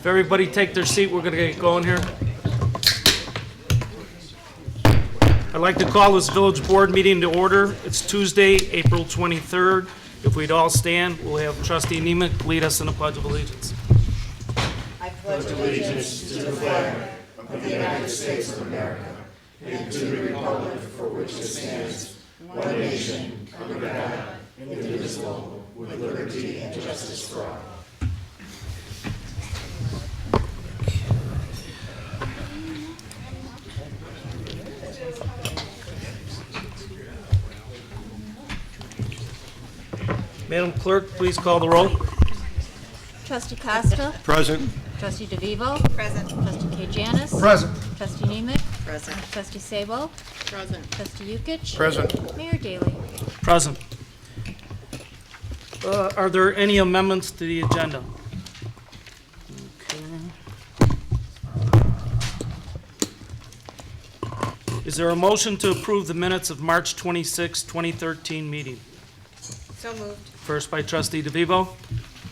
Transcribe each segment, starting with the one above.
If everybody take their seat, we're going to get going here. I'd like to call this village board meeting to order. It's Tuesday, April 23rd. If we'd all stand, we'll have Trustee Nemec lead us in the Pledge of Allegiance. I pledge allegiance to the flag of the United States of America and to the republic for which it stands, one nation, under God, indivisible, with liberty and justice for all. Madam Clerk, please call the roll. Trustee Costa. Present. Trustee DeVivo. Present. Trustee Kajanis. Present. Trustee Nemec. Present. Trustee Sabo. Present. Trustee Yukich. Present. Mayor Daley. Present. Are there any amendments to the agenda? Okay. Is there a motion to approve the minutes of March 26, 2013 meeting? So moved. First by Trustee DeVivo,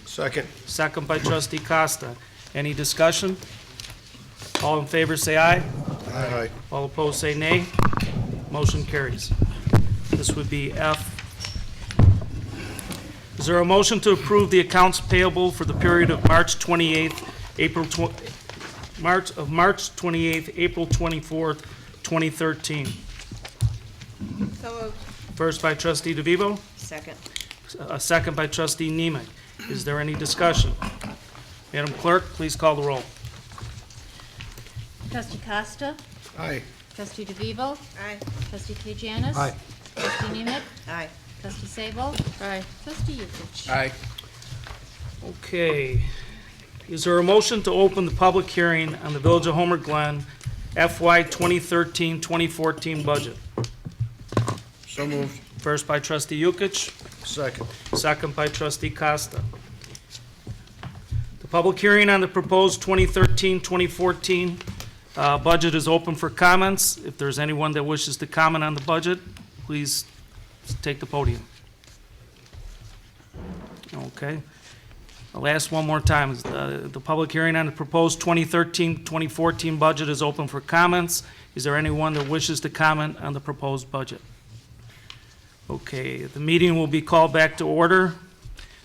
Second. second by Trustee Costa. Any discussion? All in favor say aye. Aye. All opposed say nay. Motion carries. This would be F. Is there a motion to approve the accounts payable for the period of March 28th, March 28th, April 24th, 2013? So moved. First by Trustee DeVivo, Second. a second by Trustee Nemec. Is there any discussion? Madam Clerk, please call the roll. Trustee Costa. Aye. Trustee DeVivo. Aye. Trustee Kajanis. Aye. Trustee Nemec. Aye. Trustee Sabo. Aye. Trustee Yukich. Aye. Okay. Is there a motion to open the public hearing on the Village of Homer Glen FY 2013-2014 budget? So moved. First by Trustee Yukich, Second. second by Trustee Costa. The public hearing on the proposed 2013-2014 budget is open for comments. If there's anyone that wishes to comment on the budget, please take the podium. Okay. I'll ask one more time. The public hearing on the proposed 2013-2014 budget is open for comments. Is there anyone that wishes to comment on the proposed budget? Okay, the meeting will be called back to order.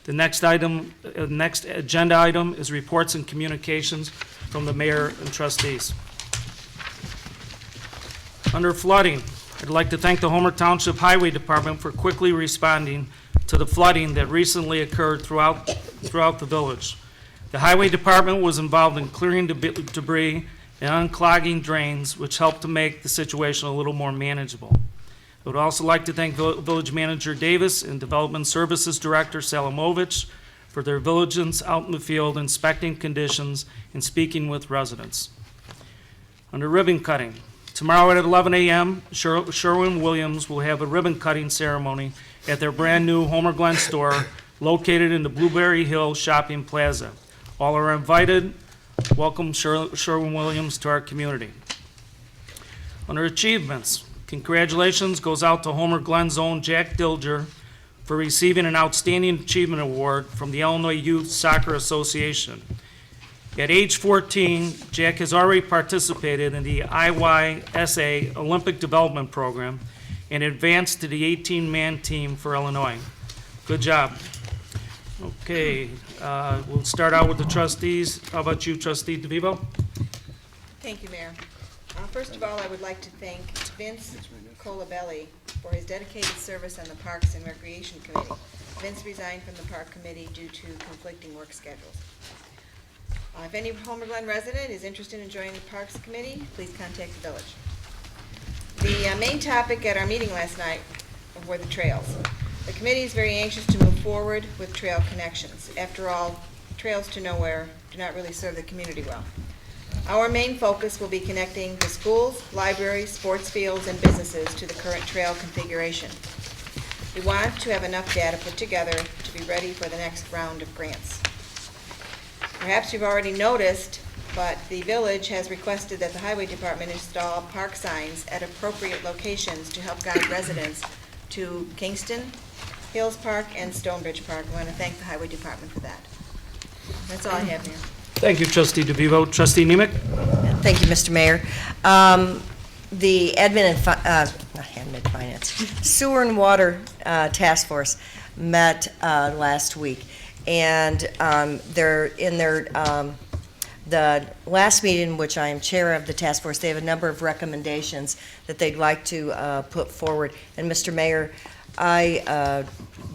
The next agenda item is reports and communications from the mayor and trustees. Under flooding, I'd like to thank the Homer Township Highway Department for quickly responding to the flooding that recently occurred throughout the village. The Highway Department was involved in clearing debris and unclogging drains, which helped to make the situation a little more manageable. I would also like to thank Village Manager Davis and Development Services Director Salamovich for their diligence out in the field inspecting conditions and speaking with residents. Under ribbon cutting, tomorrow at 11 a.m., Sherwin-Williams will have a ribbon cutting ceremony at their brand new Homer Glen store located in the Blueberry Hill Shopping Plaza. All are invited. Welcome Sherwin-Williams to our community. Under achievements, congratulations goes out to Homer Glen's own Jack Dilger for receiving an Outstanding Achievement Award from the Illinois Youth Soccer Association. At age 14, Jack has already participated in the IYSA Olympic Development Program and advanced to the 18-man team for Illinois. Good job. Okay, we'll start out with the trustees. How about you, Trustee DeVivo? Thank you, Mayor. First of all, I would like to thank Vince Colabelli for his dedicated service on the Parks and Recreation Committee. Vince resigned from the Park Committee due to conflicting work schedules. If any Homer Glen resident is interested in joining the Parks Committee, please contact the village. The main topic at our meeting last night were the trails. The committee is very anxious to move forward with trail connections. After all, trails to nowhere do not really serve the community well. Our main focus will be connecting the schools, libraries, sports fields, and businesses to the current trail configuration. We want to have enough data put together to be ready for the next round of grants. Perhaps you've already noticed, but the village has requested that the Highway Department install park signs at appropriate locations to help guide residents to Kingston, Hills Park, and Stonebridge Park. I want to thank the Highway Department for that. That's all I have, Mayor. Thank you, trustee DeVivo. Trustee Nemec? Thank you, Mr. Mayor. The admin and, not admin, finance, sewer and water task force met last week. And they're in the last meeting, which I am chair of the task force, they have a number of recommendations that they'd like to put forward. And Mr. Mayor, I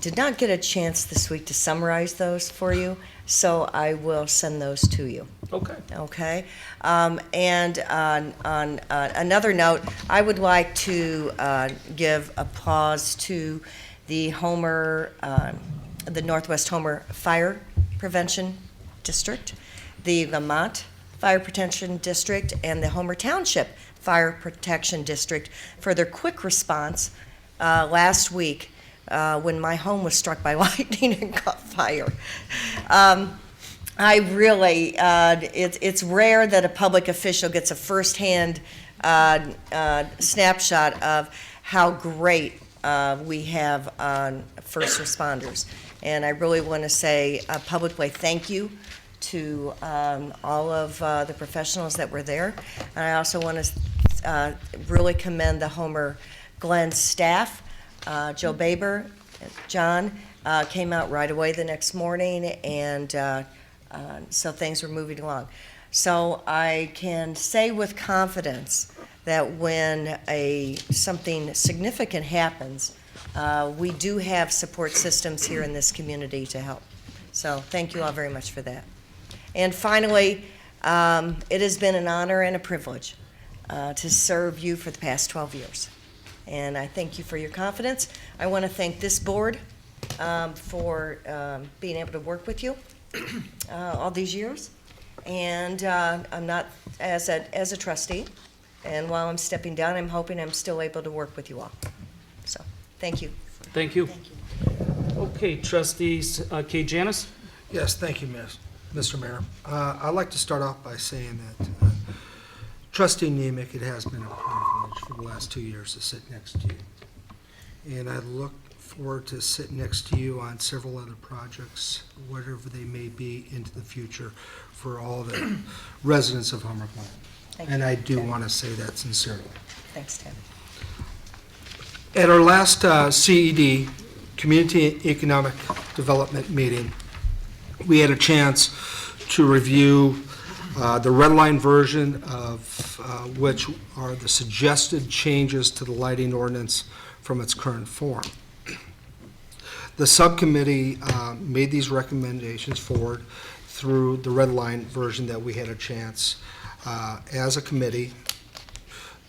did not get a chance this week to summarize those for you, so I will send those to you. Okay. Okay? And on another note, I would like to give applause to the the Northwest Homer Fire Prevention District, the Lamont Fire Protection District, and the Homer Township Fire Protection District for their quick response last week when my home was struck by lightning and caught fire. I really, it's rare that a public official gets a firsthand snapshot of how great we have on first responders. And I really want to say publicly thank you to all of the professionals that were there. And I also want to really commend the Homer Glen staff. Joe Baber, John came out right away the next morning, and so things were moving along. So I can say with confidence that when something significant happens, we do have support systems here in this community to help. So thank you all very much for that. And finally, it has been an honor and a privilege to serve you for the past 12 years. And I thank you for your confidence. I want to thank this board for being able to work with you all these years. And I'm not as a trustee. And while I'm stepping down, I'm hoping I'm still able to work with you all. So, thank you. Thank you. Okay, trustees, Kay Janis? Yes, thank you, Mr. Mayor. I'd like to start off by saying that Trustee Nemec, it has been a privilege for the last 2 years to sit next to you. And I look forward to sitting next to you on several other projects, whatever they may be into the future, for all the residents of Homer Glen. Thank And you. I do want to say that sincerely. Thanks, Tim. At our last CED, Community Economic Development meeting, we had a chance to review the red line version of which are the suggested changes to the lighting ordinance from its current form. The subcommittee made these recommendations forward through the red line version that we had a chance as a committee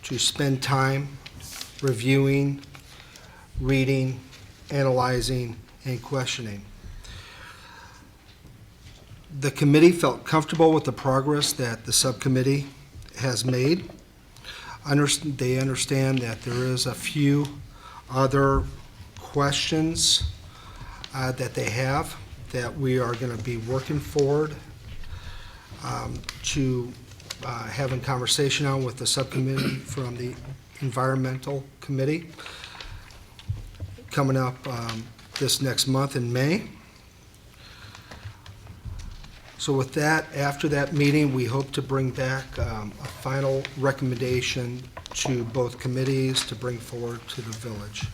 to spend time reviewing, reading, analyzing, and questioning. The committee felt comfortable with the progress that the subcommittee has made. They understand that there is a few other questions that they have that we are going to be working forward to having conversation on with the subcommittee from the Environmental Committee coming up this next month in May. So with that, after that meeting, we hope to bring back a final recommendation to both committees to bring forward to the village.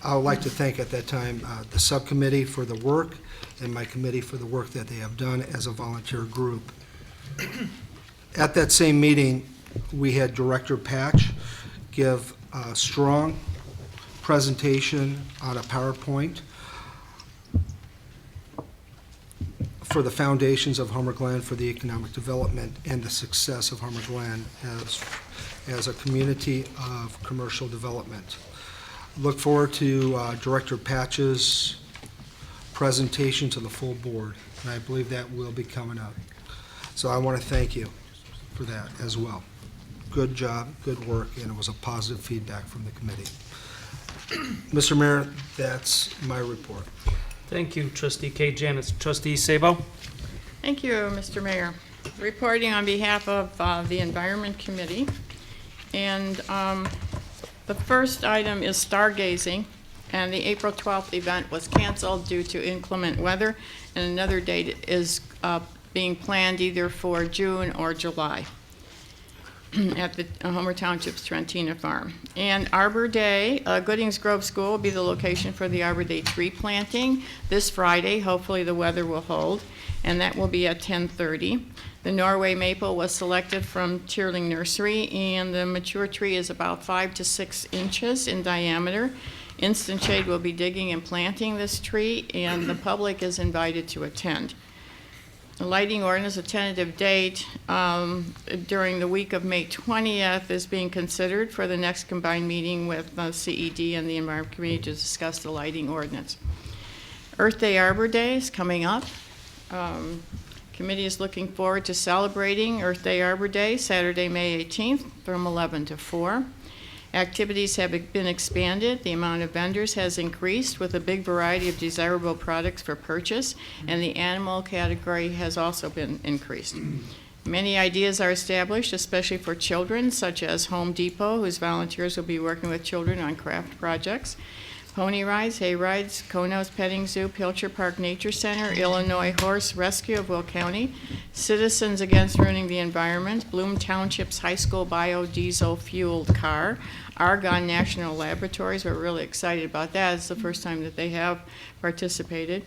I would like to thank at that time the subcommittee for the work and my committee for the work that they have done as a volunteer group. At that same meeting, we had Director Patch give a strong presentation on a PowerPoint for the foundations of Homer Glen for the economic development and the success of Homer Glen as a community of commercial development. Look forward to Director Patch's presentation to the full board, and I believe that will be coming up. So I want to thank you for that as well. Good job, good work, and it was a positive feedback from the committee. Mr. Mayor, that's my report. Thank you, trustee Kay Janis. Trustee Sabo? Thank you, Mr. Mayor. Reporting on behalf of the Environment Committee. And the first item is stargazing, and the April 12th event was canceled due to inclement weather, and another date is being planned either for June or July at the Homer Township's Trentina Farm. And Arbor Day, Goodings Grove School will be the location for the Arbor Day tree planting this Friday. Hopefully the weather will hold, and that will be at 10:30. The Norway maple was selected from Tierling Nursery, and the mature tree is about 5 to 6 inches in diameter. Instant Shade will be digging and planting this tree, and the public is invited to attend. The lighting ordinance, a tentative date during the week of May 20th is being considered for the next combined meeting with CED and the Environment Committee to discuss the lighting ordinance. Earth Day Arbor Day is coming up. Committee is looking forward to celebrating Earth Day Arbor Day, Saturday, May 18th, from 11 to 4. Activities have been expanded. The amount of vendors has increased with a big variety of desirable products for purchase, and the animal category has also been increased. Many ideas are established, especially for children, such as Home Depot, whose volunteers will be working with children on craft projects. Pony rides, hay rides, Conos Petting Zoo, Pilcher Park Nature Center, Illinois Horse Rescue of Will County, Citizens Against Ruining the Environment, Bloom Township's High School Biodiesel Fueled Car, Argonne National Laboratories, we're really excited about that. It's the first time that they have participated.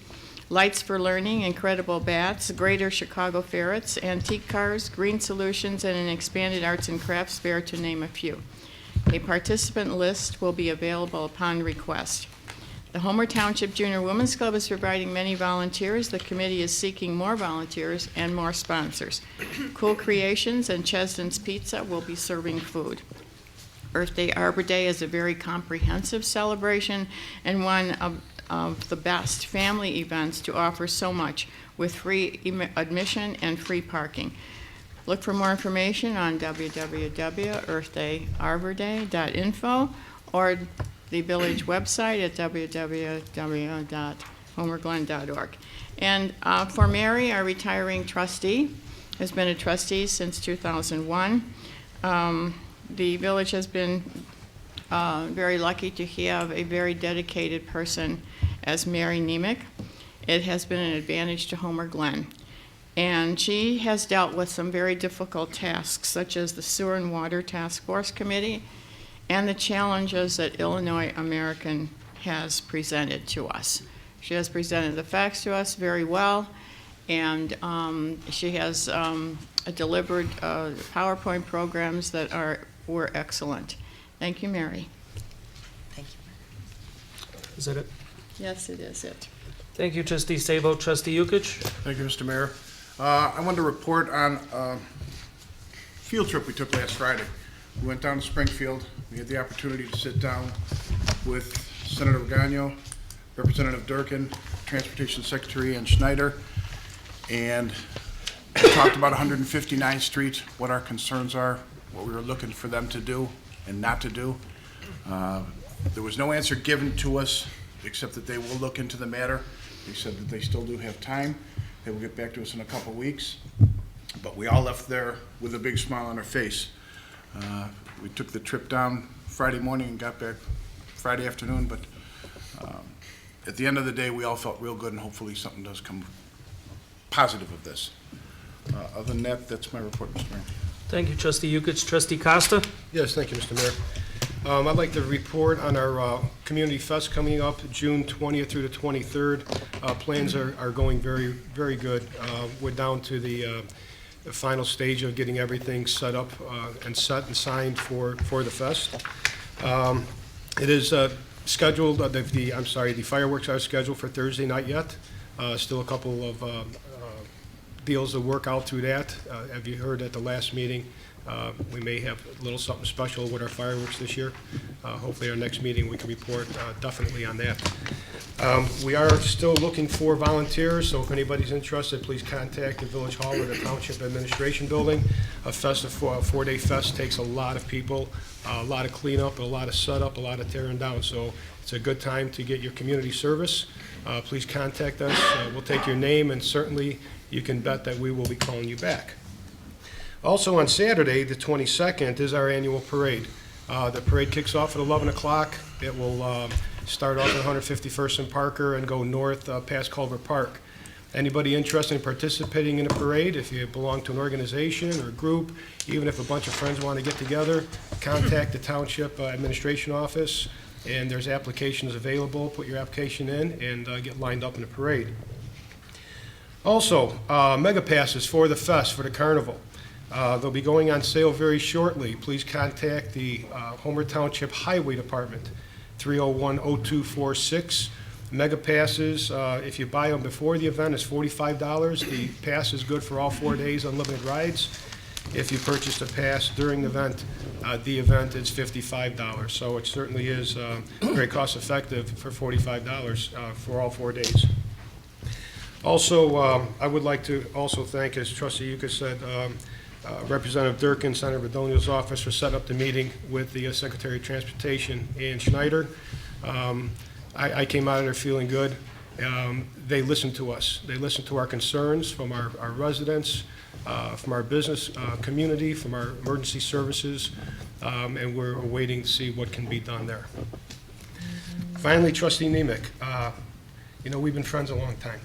Lights for Learning, Incredible Bats, Greater Chicago Ferrets, Antique Cars, Green Solutions, and an expanded Arts and Crafts Fair, to name a few. A participant list will be available upon request. The Homer Township Junior Women's Club is providing many volunteers. The committee is seeking more volunteers and more sponsors. Cool Creations and Chesden's Pizza will be serving food. Earth Day Arbor Day is a very comprehensive celebration and one of the best family events to offer so much, with free admission and free parking. Look for more information on www.earthdayarborday.info or the village website at www.homerglen.org. And for Mary, our retiring trustee, has been a trustee since 2001. The village has been very lucky to have a very dedicated person as Mary Nemick. It has been an advantage to Homer Glen. And she has dealt with some very difficult tasks, such as the Sewer and Water Task Force Committee and the challenges that Illinois American has presented to us. She has presented the facts to us very well, and she has delivered PowerPoint programs that were excellent. Thank you, Mary. Thank you. Is that it? Yes, it is it. Thank you, Trustee Sabo. Trustee Yukich? Thank you, Mr. Mayor. I wanted to report on a field trip we took last Friday. We went down to Springfield. We had the opportunity to sit down with Senator Regano, Representative Durkin, Transportation Secretary, and Schneider, and we talked about 159th Street, what our concerns are, what we were looking for them to do and not to do. There was no answer given to us except that they will look into the matter. They said that they still do have time. They will get back to us in a couple weeks. But we all left there with a big smile on our face. We took the trip down Friday morning and got back Friday afternoon, but at the end of the day, we all felt real good, and hopefully something does come positive of this. Other than that, that's my report, Mr. Mayor. Thank you, Trustee Yukich. Trustee Costa? Yes, thank you, Mr. Mayor. I'd like to report on our Community Fest coming up June 20th through the 23rd. Plans are going very, very good. We're down to the final stage of getting everything set up and set and signed for the fest. It is scheduled, the fireworks are scheduled for Thursday night yet. Still a couple of deals to work out through that. Have you heard at the last meeting? We may have a little something special with our fireworks this year. Hopefully our next meeting we can report definitely on that. We are still looking for volunteers, so if anybody's interested, please contact the Village Hall or the Township Administration Building. A four-day fest takes a lot of people, a lot of cleanup, a lot of setup, a lot of tearing down, so it's a good time to get your community service. Please contact us. We'll take your name, and certainly you can bet that we will be calling you back. Also on Saturday, the 22nd, is our annual parade. The parade kicks off at 11 o'clock. It will start off at 151st and Parker and go north past Culver Park. Anybody interested in participating in a parade, if you belong to an organization or a group, even if a bunch of friends want to get together, contact the Township Administration Office, and there's applications available. Put your application in and get lined up in the parade. Also, mega passes for the fest, for the carnival. They'll be going on sale very shortly. Please contact the Homer Township Highway Department, 301-0246. Mega passes, if you buy them before the event, is $45. The pass is good for all 4 days, unlimited rides. If you purchase a pass during the event is $55. So it certainly is very cost effective for $45 for all 4 days. Also, I would like to also thank, as Trustee Yuka said, Representative Durkin, Senator Redonio's office for setting up the meeting with the Secretary of Transportation, Ann Schneider. I came out of there feeling good. They listened to us. They listened to our concerns from our residents, from our business community, from our emergency services, and we're waiting to see what can be done there. Finally, Trustee Nemec, you know, we've been friends a long time.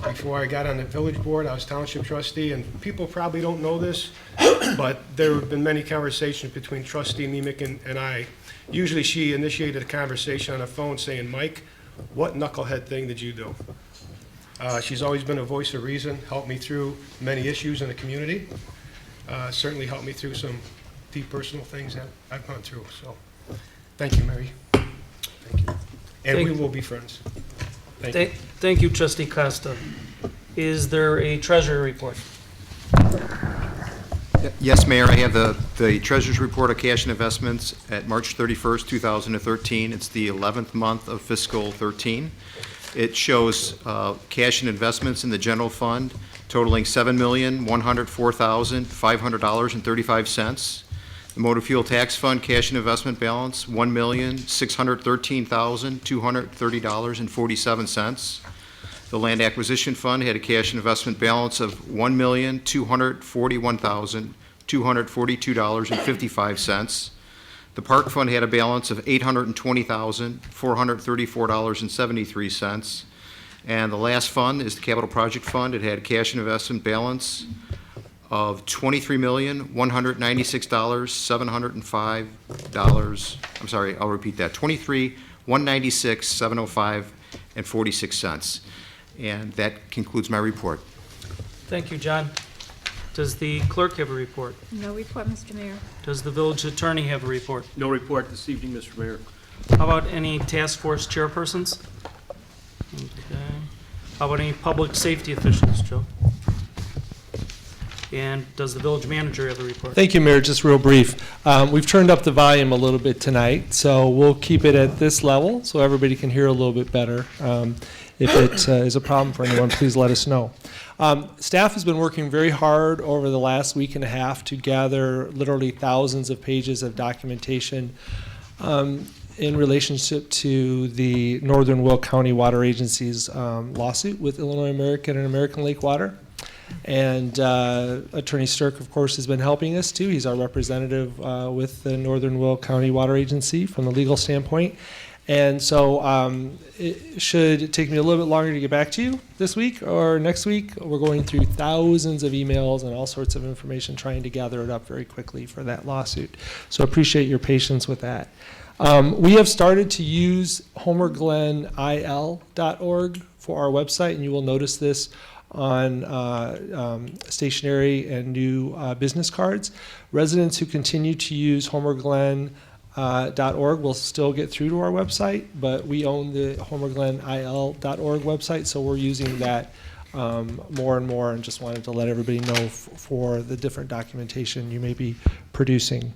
Before I got on the village board, I was township trustee, and people probably don't know this, but there have been many conversations between Trustee Nemec and I. Usually she initiated a conversation on the phone saying, Mike, what knucklehead thing did you do? She's always been a voice of reason, helped me through many issues in the community, certainly helped me through some deep personal things that I've gone through. So thank you, Mary. Thank you. And we will be friends. Thank you. Thank you, Trustee Costa. Is there a treasury report? Yes, Mayor, I have the Treasurer's Report of Cash and Investments at March 31st, 2013. It's the 11th month of fiscal 13. It shows cash and investments in the general fund totaling $7,104,500.35. The motor fuel tax fund cash and investment balance, $1,613,230.47. The land acquisition fund had a cash and investment balance of $1,241,242.55. The park fund had a balance of $820,434.73. And the last fund is the capital project fund. It had a cash and investment balance of $23,196,705. I'm sorry, I'll repeat that. $23,196,705.46. And that concludes my report. Thank you, John. Does the clerk have a report? No report, Mr. Mayor. Does the village attorney have a report? No report this evening, Mr. Mayor. How about any task force chairpersons? Okay. How about any public safety officials, Joe? And does the village manager have a report? Thank you, Mayor. Just real brief. We've turned up the volume a little bit tonight, so we'll keep it at this level so everybody can hear a little bit better. If it is a problem for anyone, please let us know. Staff has been working very hard over the last week and a half to gather literally thousands of pages of documentation in relationship to the Northern Will County Water Agency's lawsuit with Illinois American and American Lake Water. And Attorney Stirk, of course, has been helping us too. He's our representative with the Northern Will County Water Agency from the legal standpoint. And so it should take me a little bit longer to get back to you this week or next week. We're going through thousands of emails and all sorts of information, trying to gather it up very quickly for that lawsuit. So appreciate your patience with that. We have started to use homerglenil.org for our website, and you will notice this on stationery and new business cards. Residents who continue to use homerglenil.org will still get through to our website, but we own the homerglenil.org website, so we're using that more and more, and just wanted to let everybody know for the different documentation you may be producing.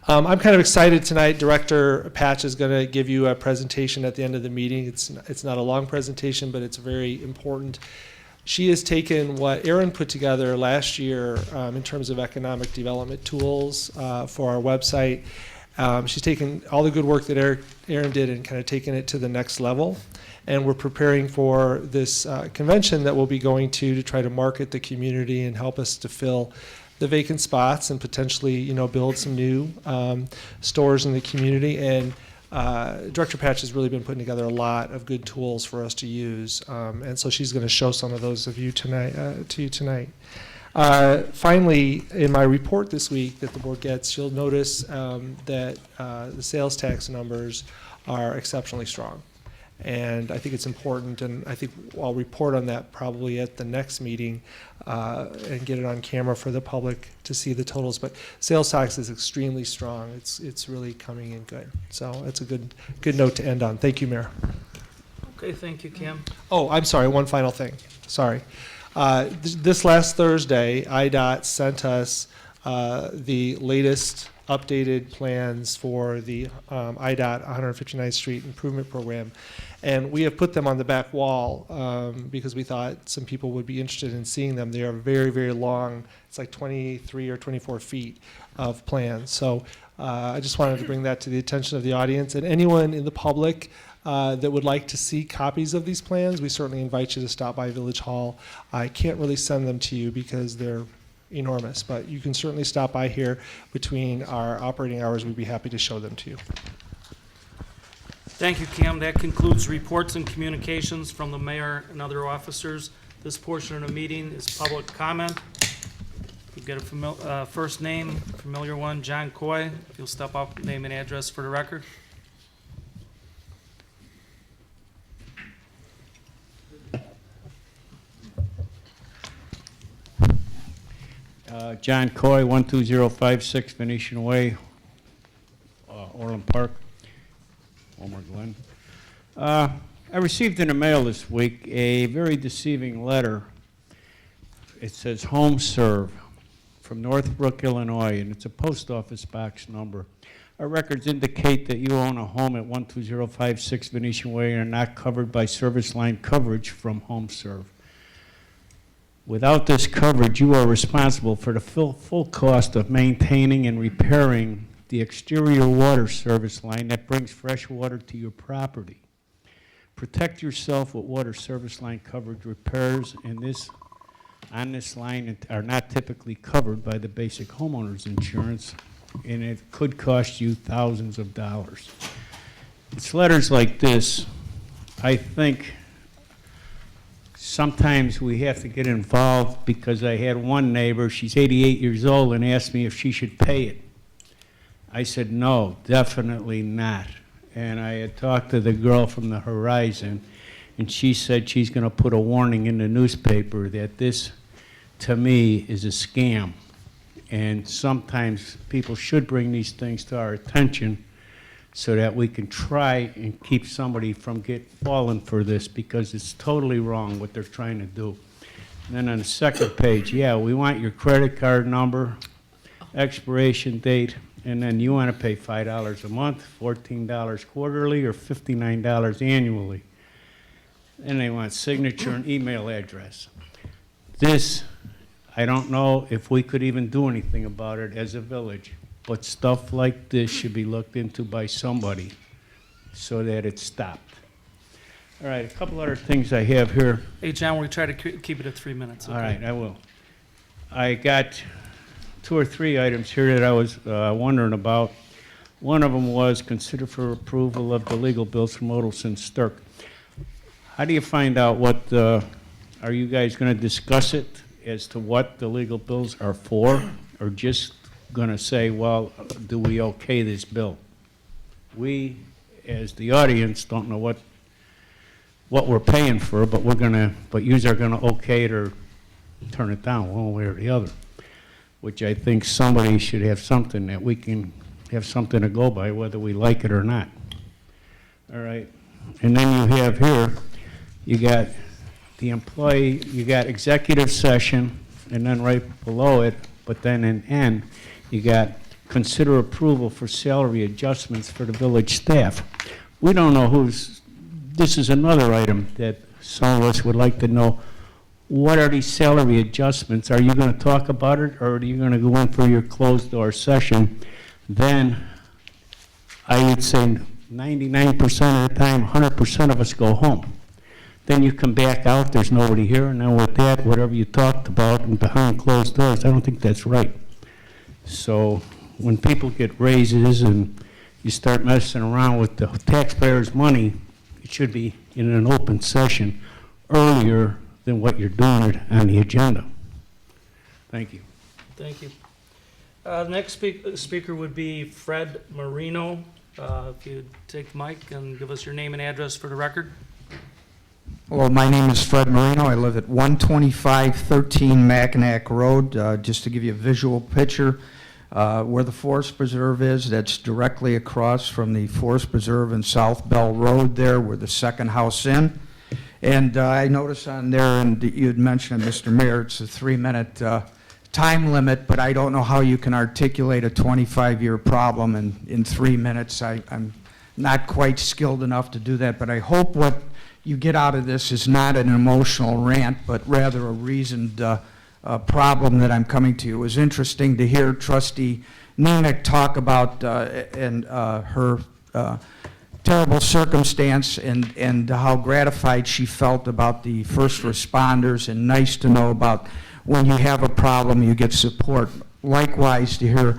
I'm kind of excited tonight. Director Patch is going to give you a presentation at the end of the meeting. It's not a long presentation, but it's very important. She has taken what Aaron put together last year in terms of economic development tools for our website. She's taken all the good work that Aaron did and kind of taken it to the next level. And we're preparing for this convention that we'll be going to try to market the community and help us to fill the vacant spots and potentially, build some new stores in the community. And Director Patch has really been putting together a lot of good tools for us to use, and so she's going to show some of those of you tonight, to you tonight. Finally, in my report this week that the board gets, you'll notice that the sales tax numbers are exceptionally strong. And I think it's important, and I think I'll report on that probably at the next meeting and get it on camera for the public to see the totals. But sales tax is extremely strong. It's really coming in good. So it's a good note to end on. Thank you, Mayor. Okay, thank you, Kim. Oh, I'm sorry, one final thing. Sorry. This last Thursday, IDOT sent us the latest updated plans for the IDOT 159th Street Improvement Program. And we have put them on the back wall because we thought some people would be interested in seeing them. They are very, very long. It's like 23 or 24 feet of plans. So I just wanted to bring that to the attention of the audience. And anyone in the public that would like to see copies of these plans, we certainly invite you to stop by Village Hall. I can't really send them to you because they're enormous, but you can certainly stop by here between our operating hours. We'd be happy to show them to you. Thank you, Kim. That concludes reports and communications from the mayor and other officers. This portion of the meeting is public comment. We've got a first name, familiar one, John Coy. If you'll step up, name and address for the record. John Coy, 12056 Venetian Way, Orland Park, Glen. I received in the mail this week a very deceiving letter. It says home serve from Northbrook, Illinois, and it's a post office box number. Our records indicate that you own a home at 12056 Venetian Way and are not covered by service line coverage from home serve. Without this coverage, you are responsible for the full cost of maintaining and repairing the exterior water service line that brings fresh water to your property. Protect yourself with water service line coverage. Repairs on this line are not typically covered by the basic homeowner's insurance, and it could cost you thousands of dollars. It's letters like this, I think, sometimes we have to get involved, because I had one neighbor, she's 88 years old, and asked me if she should pay it. I said, no, definitely not. And I had talked to the girl from the Horizon, and she said she's going to put a warning in the newspaper that this, to me, is a scam. And sometimes people should bring these things to our attention so that we can try and keep somebody from falling for this, because it's totally wrong what they're trying to do. And then on the second page, yeah, we want your credit card number, expiration date, and then you want to pay $5 a month, $14 quarterly, or $59 annually. And they want signature and email address. This, I don't know if we could even do anything about it as a village. But stuff like this should be looked into by somebody so that it's stopped. All right, a couple other things I have here. Hey, John, we try to keep it at 3 minutes. Okay? All right, I will. I got 2 or 3 items here that I was wondering about. One of them was consider for approval of the legal bills from Odelson Stirk. How do you find out what, are you guys going to discuss it as to what the legal bills are for, or just going to say, well, do we okay this bill? We, as the audience, don't know what we're paying for, but yous are going to okay it or turn it down one way or the other, which I think somebody should have something that we can have something to go by, whether we like it or not. All right, and then you have here, you got the employee, you got executive session, and then right below it, but then in N, you got consider approval for salary adjustments for the village staff. We don't know this is another item that some of us would like to know. What are these salary adjustments? Are you going to talk about it, or are you going to go in for your closed door session? Then I would say 99% of the time, 100% of us go home. Then you come back out, there's nobody here, and then with that, whatever you talked about and behind closed doors, I don't think that's right. So when people get raises and you start messing around with the taxpayers' money, it should be in an open session earlier than what you're doing it on the agenda. Thank you. Thank you. Next speaker would be Fred Marino. If you'd take the mic and give us your name and address for the record. Hello, my name is Fred Marino. I live at 12513 Mackinac Road. Just to give you a visual picture, where the Forest Preserve is, that's directly across from the Forest Preserve and South Bell Road there. We're the second house in. And I noticed on there, and you had mentioned it, Mr. Mayor, it's a 3-minute time limit, but I don't know how you can articulate a 25-year problem in 3 minutes. I'm not quite skilled enough to do that, but I hope what you get out of this is not an emotional rant, but rather a reasoned problem that I'm coming to you. It was interesting to hear Trustee Nemec talk about her terrible circumstance and how gratified she felt about the first responders, and nice to know about when you have a problem, you get support. Likewise, to hear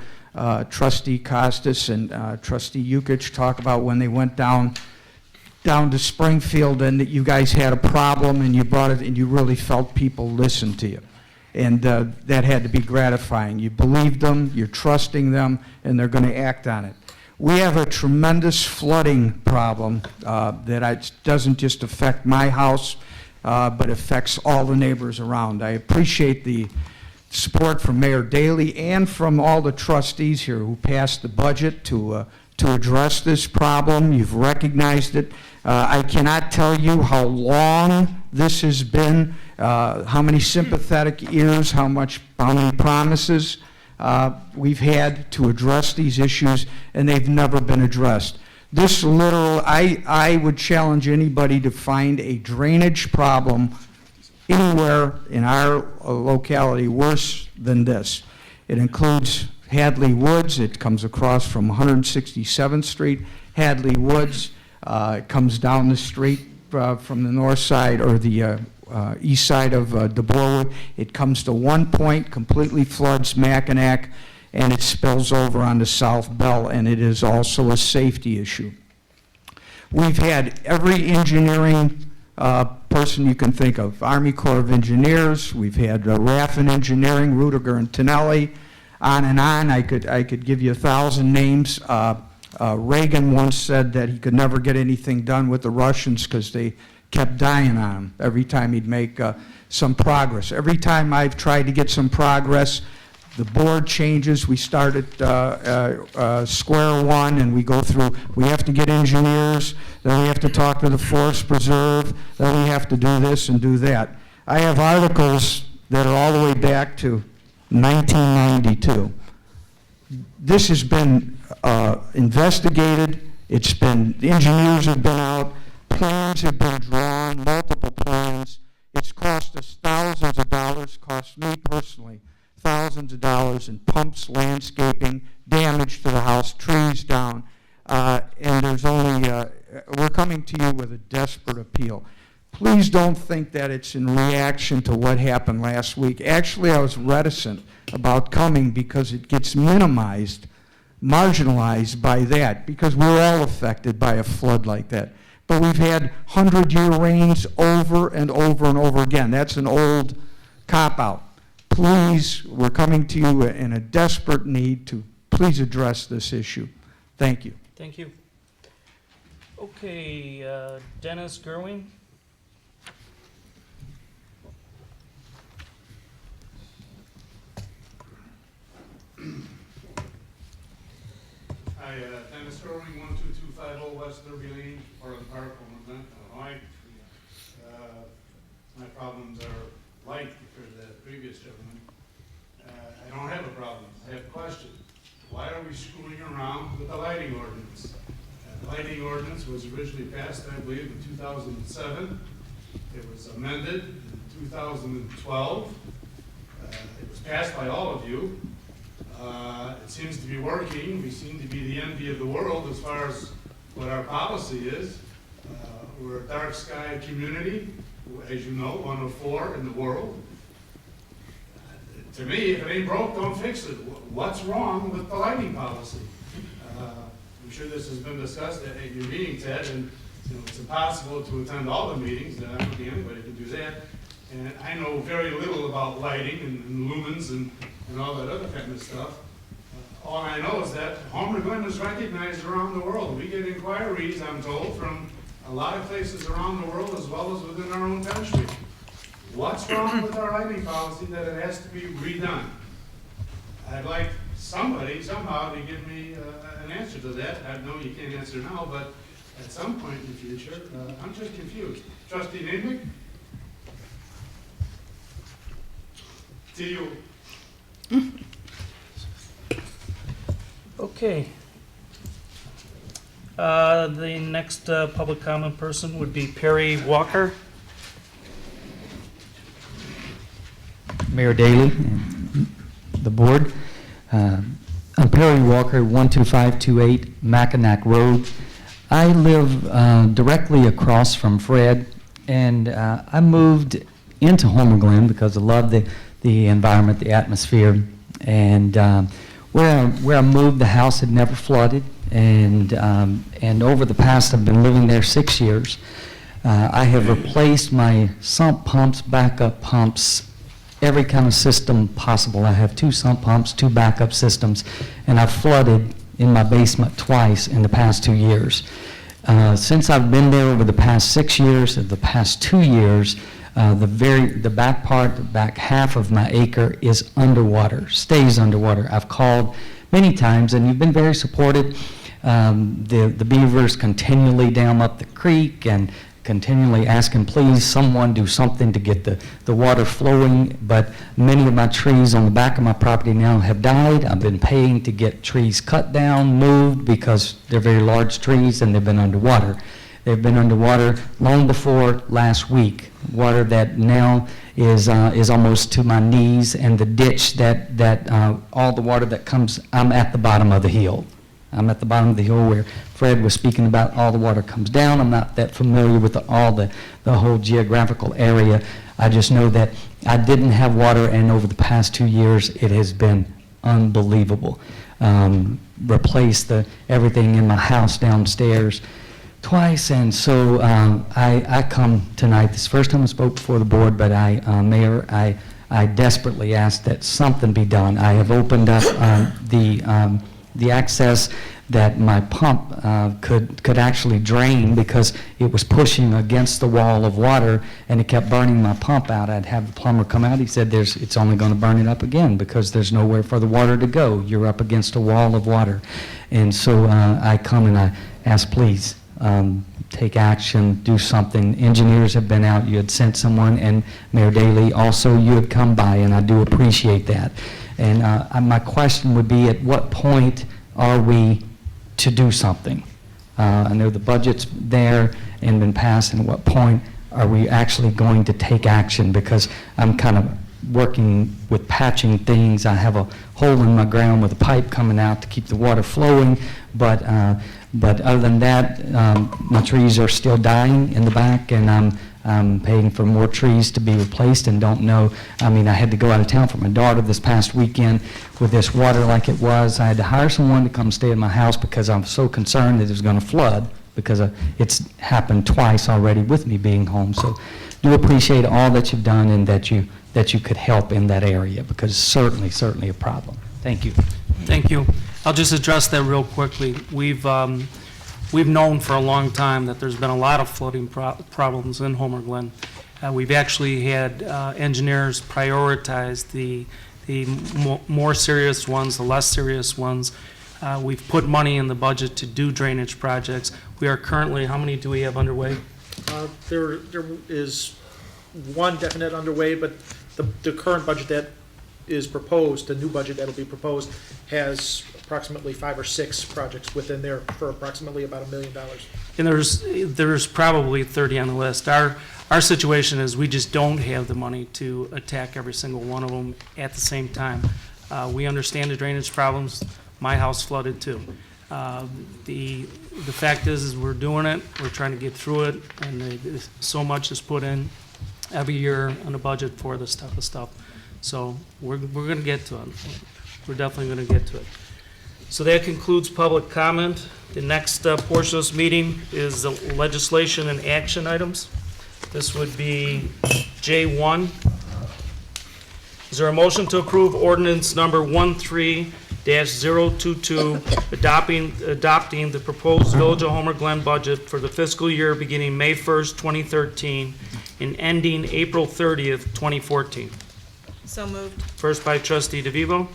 Trustee Costas and Trustee Yukich talk about when they went down to Springfield and that you guys had a problem and you brought it and you really felt people listened to you. And that had to be gratifying. You believed them, you're trusting them, and they're going to act on it. We have a tremendous flooding problem that doesn't just affect my house, but affects all the neighbors around. I appreciate the support from Mayor Daley and from all the trustees here who passed the budget to address this problem. You've recognized it. I cannot tell you how long this has been, how many sympathetic ears, how many promises we've had to address these issues, and they've never been addressed. This I would challenge anybody to find a drainage problem anywhere in our locality worse than this. It includes Hadley Woods. It comes across from 167th Street. Hadley Woods comes down the street from the north side or the east side of DeBoerwood. It comes to one point, completely floods Mackinac, and it spills over onto South Bell, and it is also a safety issue. We've had every engineering person you can think of, Army Corps of Engineers, we've had Raffin Engineering, Rudiger and Tonelli, on and on. I could give you 1,000 names. Reagan once said that he could never get anything done with the Russians because they kept dying on him every time he'd make some progress. Every time I've tried to get some progress, the board changes. We start at square one, and we go through. We have to get engineers, then we have to talk to the Forest Preserve, then we have to do this and do that. I have articles that are all the way back to 1992. This has been investigated. It's been, the engineers have been out, plans have been drawn, multiple plans. It's cost us thousands of dollars, cost me personally thousands of dollars in pumps, landscaping, damage to the house, trees down, and there's only, we're coming to you with a desperate appeal. Please don't think that it's in reaction to what happened last week. Actually, I was reticent about coming because it gets minimized, marginalized by that, because we're all affected by a flood like that. But we've had 100-year rains over and over and over again. That's an old cop-out. Please, we're coming to you in a desperate need to please address this issue. Thank you. Thank you. Okay, Dennis Gerwing. Hi, Dennis Gerwing, 12250 West Derby Lane, part of the Park, Glen, Illinois. My problems are light compared to the previous gentleman. I don't have a problem. I have a question. Why are we screwing around with the lighting ordinance? The lighting ordinance was originally passed, I believe, in 2007. It was amended in 2012. It was passed by all of you. It seems to be working. We seem to be the envy of the world as far as what our policy is. We're a dark sky community, as you know, 104 in the world. To me, if it ain't broke, don't fix it. What's wrong with the lighting policy? I'm sure this has been discussed at your meeting, Ted, and, you know, it's impossible to attend all the meetings, I don't think anybody can do that. And I know very little about lighting and lumens and all that other kind of stuff. All I know is that Homer Glen is recognized around the world. We get inquiries, I'm told, from a lot of places around the world as well as within our own country. What's wrong with our lighting policy that it has to be redone? I'd like somebody somehow to give me an answer to that. I know you can't answer now, but at some point in the future, I'm just confused. Trustee Namick? To you. Okay. The next public comment person would be Perry Walker. Mayor Daley and the board. I'm Perry Walker, 12528 Mackinac Road. I live directly across from Fred, and I moved into Homer Glen because I love the environment, the atmosphere, and where I moved, the house had never flooded, and over the past, I've been living there 6 years. I have replaced my sump pumps, backup pumps, every kind of system possible. I have 2 sump pumps, 2 backup systems, and I've flooded in my basement twice in the past 2 years. Since I've been there over the past 6 years, the past 2 years, the back part, the back half of my acre is underwater, stays underwater. I've called many times, and you've been very supportive. The beavers continually dam up the creek and continually asking, please, someone do something to get the water flowing, but many of my trees on the back of my property now have died. I've been paying to get trees cut down, moved, because they're very large trees and they've been underwater. They've been underwater long before last week. Water that now is almost to my knees, and the ditch that all the water that comes, I'm at the bottom of the hill. I'm at the bottom of the hill where Fred was speaking about all the water comes down. I'm not that familiar with the whole geographical area. I just know that I didn't have water, and over the past 2 years, it has been unbelievable. Replaced everything in my house downstairs twice, and so I come tonight. This is the first time I spoke before the board, but Mayor, I desperately ask that something be done. I have opened up the access that my pump could actually drain because it was pushing against the wall of water, and it kept burning my pump out. I'd have the plumber come out. He said it's only going to burn it up again because there's nowhere for the water to go. You're up against a wall of water. And so I come and I ask, please, take action, do something. Engineers have been out. You had sent someone, and Mayor Daley, also you had come by, and I do appreciate that. And my question would be, at what point are we to do something? I know the budget's there and been passed, and at what point are we actually going to take action? Because I'm kind of working with patching things. I have a hole in my ground with a pipe coming out to keep the water flowing, but other than that, my trees are still dying in the back, and I'm paying for more trees to be replaced and don't know. I mean, I had to go out of town for my daughter this past weekend with this water like it was. I had to hire someone to come stay at my house because I'm so concerned that it was going to flood, because it's happened twice already with me being home. So do appreciate all that you've done and that you could help in that area, because it's certainly a problem. Thank you. Thank you. I'll just address that real quickly. We've known for a long time that there's been a lot of flooding problems in Homer Glen. We've actually had engineers prioritize the more serious ones, the less serious ones. We've put money in the budget to do drainage projects. We are currently, how many do we have underway? There is one definite underway, but the current budget that is proposed, the new budget that'll be proposed, has approximately 5 or 6 projects within there for approximately about $1 million. And there's probably 30 on the list. Our situation is we just don't have the money to attack every single one of them at the same time. We understand the drainage problems. My house flooded too. The fact is we're doing it. We're trying to get through it, and so much is put in every year on the budget for this type of stuff. So we're going to get to it. We're definitely going to get to it. So that concludes public comment. The next portion of this meeting is the legislation and action items. This would be J1. Is there a motion to approve ordinance number 13-022, adopting the proposed Village of Homer Glen budget for the fiscal year beginning May 1st, 2013, and ending April 30th, 2014? So moved. First by trustee DeVivo,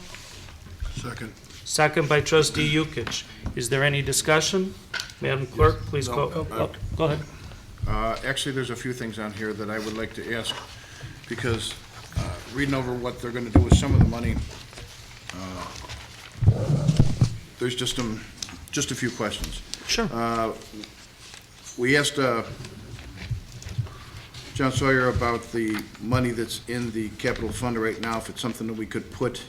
Second. second by trustee Yukich. Is there any discussion? Madam Clerk, please go. Go ahead. Actually, there's a few things on here that I would like to ask, because reading over what they're gonna do with some of the money, there's just a few questions. Sure. We asked John Sawyer about the money that's in the capital fund right now, if it's something that we could put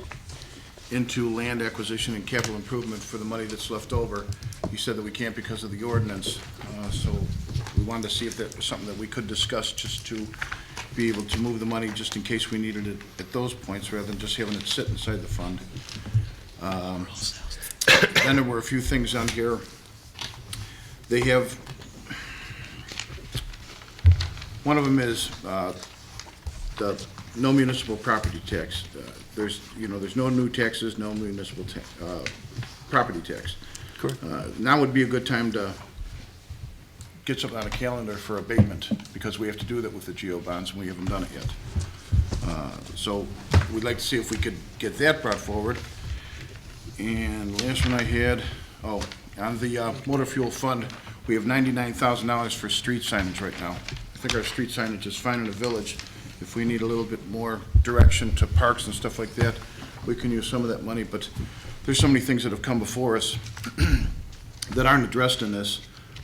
into land acquisition and capital improvement for the money that's left over. He said that we can't because of the ordinance, so we wanted to see if that was something that we could discuss, just to be able to move the money just in case we needed it at those points, rather than just having it sit inside the fund. Then there were a few things on here. They have, one of them is the no municipal property tax. There's no new taxes, no municipal property tax. Correct. Now would be a good time to get something on a calendar for abatement, because we have to do that with the GO bonds, and we haven't done it yet. So we'd like to see if we could get that brought forward. And the last one I had, on the motor fuel fund, we have $99,000 for street signage right now. I think our street signage is fine in the village. If we need a little bit more direction to parks and stuff like that, we can use some of that money, but there's so many things that have come before us that aren't addressed in this.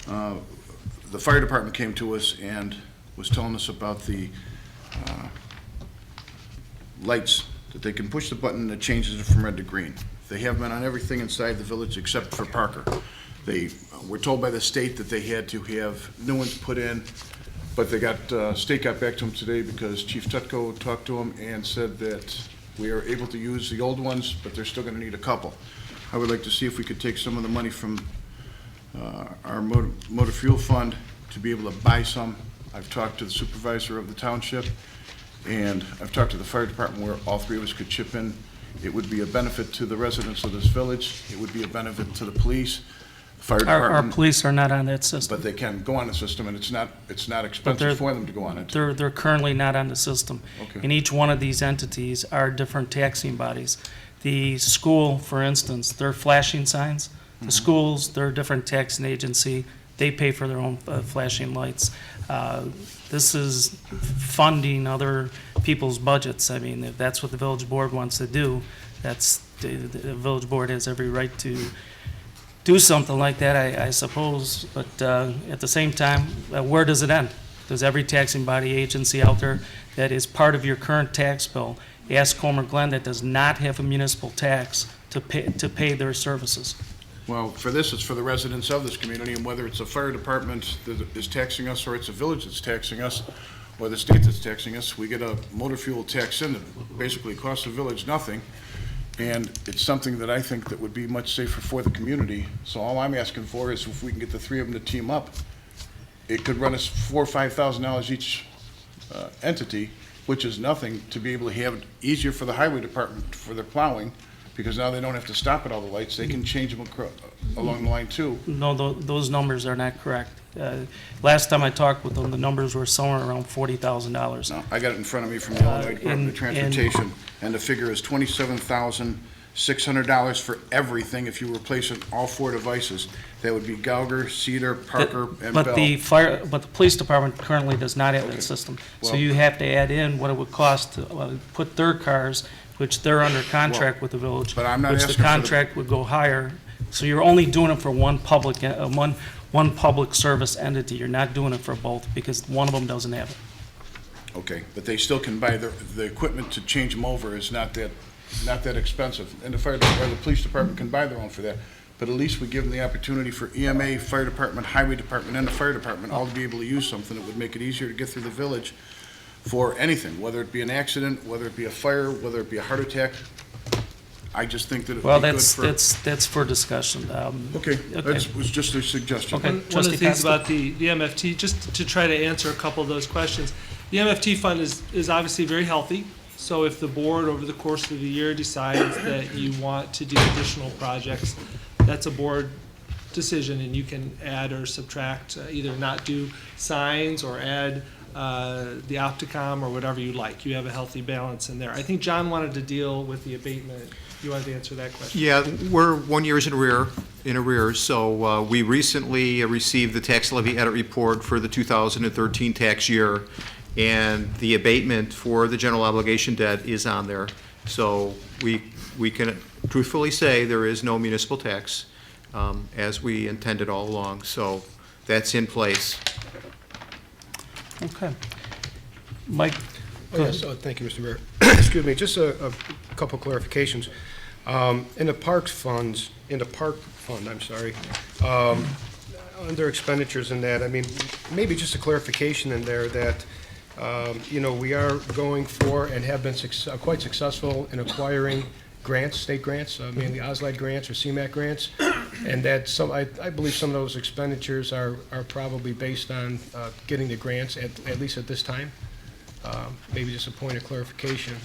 The fire department came to us and was telling us about the lights, that they can push the button and it changes it from red to green. They have been on everything inside the village except for Parker. They were told by the state that they had to have new ones put in, but they got, state got back to them today because Chief Tutko talked to them and said that we are able to use the old ones, but they're still gonna need a couple. I would like to see if we could take some of the money from our motor fuel fund to be able to buy some. I've talked to the supervisor of the township, and I've talked to the fire department where all three of us could chip in. It would be a benefit to the residents of this village. It would be a benefit to the police, fire department. Our police are not on that system. But they can go on the system, and it's not expensive for them to go on it. They're currently not on the system. Okay. And each one of these entities are different taxing bodies. The school, for instance, they're flashing signs. The schools, they're a different taxing agency. They pay for their own flashing lights. This is funding other people's budgets. I mean, if that's what the village board wants to do, the village board has every right to do something like that, I suppose. But at the same time, where does it end? Does every taxing body agency out there that is part of your current tax bill ask Homer Glen that does not have a municipal tax to pay their services? Well, for this, it's for the residents of this community, and whether it's a fire department that is taxing us, or it's a village that's taxing us, or the state that's taxing us, we get a motor fuel tax in that basically costs the village nothing, and it's something that I think that would be much safer for the community. So all I'm asking for is if we can get the three of them to team up, it could run us $4,000 or $5,000 each entity, which is nothing, to be able to have it easier for the highway department for their plowing, because now they don't have to stop at all the lights. They can change them along the line too. No, those numbers are not correct. Last time I talked with them, the numbers were somewhere around $40,000. No, I got it in front of me from the Illinois Department of Transportation, and the figure is $27,600 for everything if you replace it, all four devices. That would be Gauger, Cedar, Parker, and Bell. But the police department currently does not have that system. So Well- you have to add in what it would cost to put their cars, which they're under contract with the village. But I'm not which asking the for the- contract would go higher. So you're only doing it for one public service entity. You're not doing it for both, because one of them doesn't have it. Okay, but they still can buy the equipment to change them over is not that expensive. And the fire department, or the police department can buy their own for that. But at least we give them the opportunity for EMA, fire department, highway department, and the fire department all to be able to use something that would make it easier to get through the village for anything, whether it be an accident, whether it be a fire, whether it be a heart attack. I just think that it'd be Well, good for. that's for discussion. Okay, that was just a suggestion. Okay. One of Trustee the things Costa? about the MFT, just to try to answer a couple of those questions, the MFT fund is obviously very healthy. So if the board over the course of the year decides that you want to do additional projects, that's a board decision, and you can add or subtract, either not do signs or add the Opticom or whatever you like. You have a healthy balance in there. I think John wanted to deal with the abatement. You wanted to answer that question? Yeah, we're 1 year in arrears, so we recently received the tax levy edit report for the 2013 tax year, and the abatement for the general obligation debt is on there. So we can truthfully say there is no municipal tax, as we intended all along, so that's in place. Okay. Mike? Oh, yes, thank you, Mr. Mayor. Excuse me, just a couple clarifications. In the park fund, I'm sorry, under expenditures and that, I mean, maybe just a clarification in there that, you know, we are going for and have been quite successful in acquiring grants, state grants, mainly OSLAD grants or CMAQ grants, and that I believe some of those expenditures are probably based on getting the grants, at least at this time. Maybe just a point of clarification,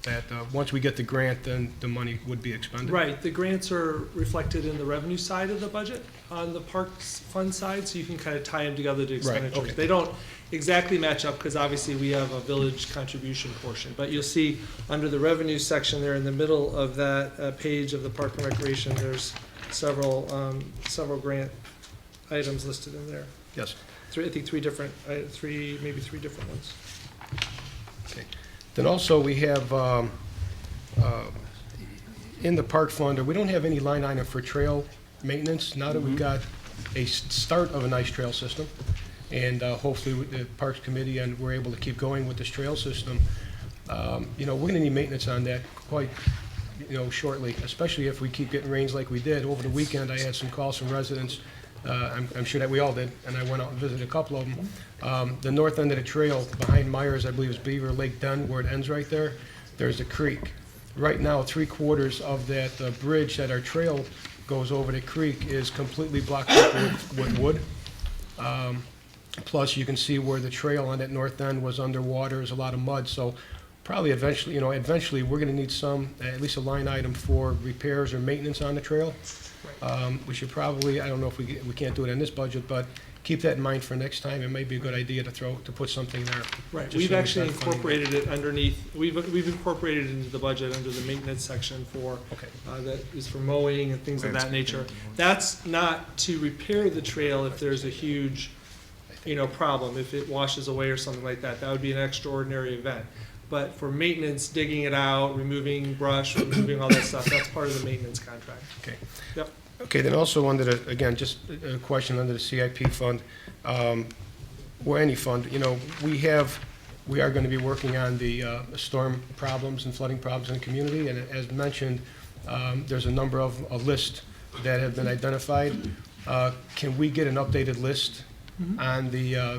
that once we get the grant, then the money would be expended. Right, the grants are reflected in the revenue side of the budget on the parks fund side, so you can kind of tie them together to expenditures. okay. They don't exactly match up, because obviously we have a village contribution portion, but you'll see under the revenue section there in the middle of that page of the Park and Recreation, there's several grant items listed in there. Yes. I think maybe three different ones. Okay. Then also we have, in the park fund, we don't have any line item for trail maintenance, now that we've got a start of a nice trail system. And hopefully with the Parks Committee, and we're able to keep going with this trail system. You know, we're gonna need maintenance on that quite, you know, shortly, especially if we keep getting rains like we did. Over the weekend, I had some calls from residents, I'm sure that we all did, and I went out and visited a couple of them. The north end of the trail behind Myers, I believe is Beaver Lake Den, where it ends right there, there's a creek. Right now, 3/4 of that bridge that our trail goes over the creek is completely blocked up with wood. Plus, you can see where the trail on that north end was underwater, there's a lot of mud, so probably eventually, you know, we're gonna need at least a line item for repairs or maintenance on the trail. We should probably, I don't know if we can't do it in this budget, but keep that in mind for next time. It might be a good idea to put something there. Right, just we've so we actually start funding incorporated it underneath, we've incorporated it into the budget under the maintenance section for, Okay. that is for mowing and things of that nature. That's not to repair the trail if there's a huge, you know, problem, if it washes away or something like that. That would be an extraordinary event. But for maintenance, digging it out, removing brush, removing all that stuff, that's part of the maintenance contract. Okay. Yep. Okay, then also under the, again, just a question under the CIP fund, or any fund, you know, we are gonna be working on the storm problems and flooding problems in the community, and as mentioned, there's a number of, a list that have been identified. Can we get an updated list on the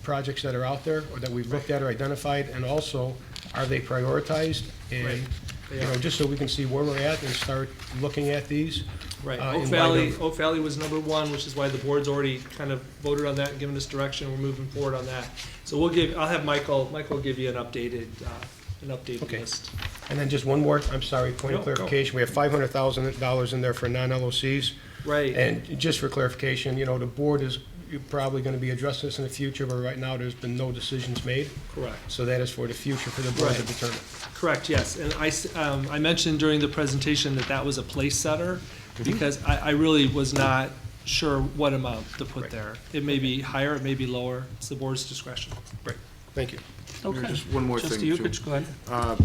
projects that are out there, or that we've looked at or identified, and also, are they prioritized? Right. And, They you know, are. just so we can see where we're at and start looking at these. Right, in light of- Oak Valley was number one, which is why the board's already kind of voted on that and given us direction, we're moving forward on that. So I'll have Michael give you an updated Okay. list. And then just one more, I'm sorry, point of No, go. clarification. We have $500,000 in there for non-LOCs. Right. And just for clarification, you know, the board is probably going to be addressing this in the future, but right now, there's been no decisions made. Correct. So that is for the future for the board to Right. determine. Correct, yes. And I mentioned during the presentation that was a place setter, because I really was not sure what amount to put there. It may be higher, it may be lower. It's the board's discretion. Great, thank you. Okay. Just one more thing, Trustee too. Yukich, go ahead.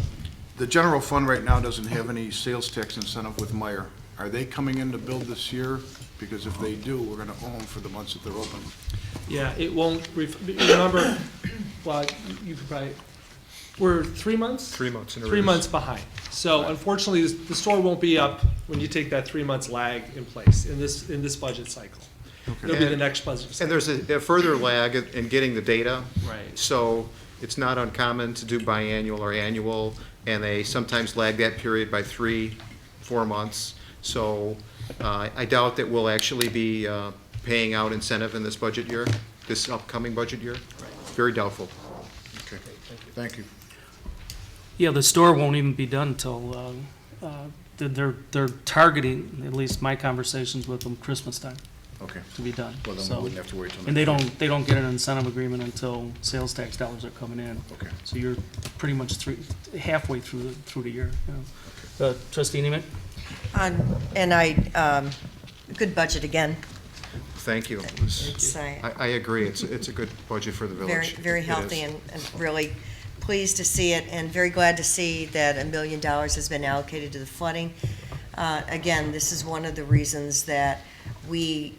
The general fund right now doesn't have any sales tax incentive with Meyer. Are they coming in to build this year? Because if they do, we're gonna owe them for the months that they're open. Yeah, it won't, remember, well, you could probably, we're 3 months? 3 months in 3 months behind. So unfortunately, the store won't be up when you take that 3 months lag in place in this budget cycle. It'll be the next budget cycle. And there's a further lag in getting the data. Right. So it's not uncommon to do biannual or annual, and they sometimes lag that period by 3 4 months. So I doubt that we'll actually be paying out incentive in this budget year, this upcoming budget year. Very doubtful. Okay, thank you. Yeah, the store won't even be done until, they're targeting, at least my conversations with them, Christmas time Okay. to be done. Well, then we So- wouldn't have to wait till next And they year. don't get an incentive agreement until sales tax dollars are coming in. Okay. So you're pretty much halfway through the year, you know. Trustee Nemick? Good budget again. Thank you. It was- It's, I agree. It's a good budget for the very, village. very It healthy is. and really pleased to see it and very glad to see that $1 million has been allocated to the flooding. Again, this is one of the reasons that we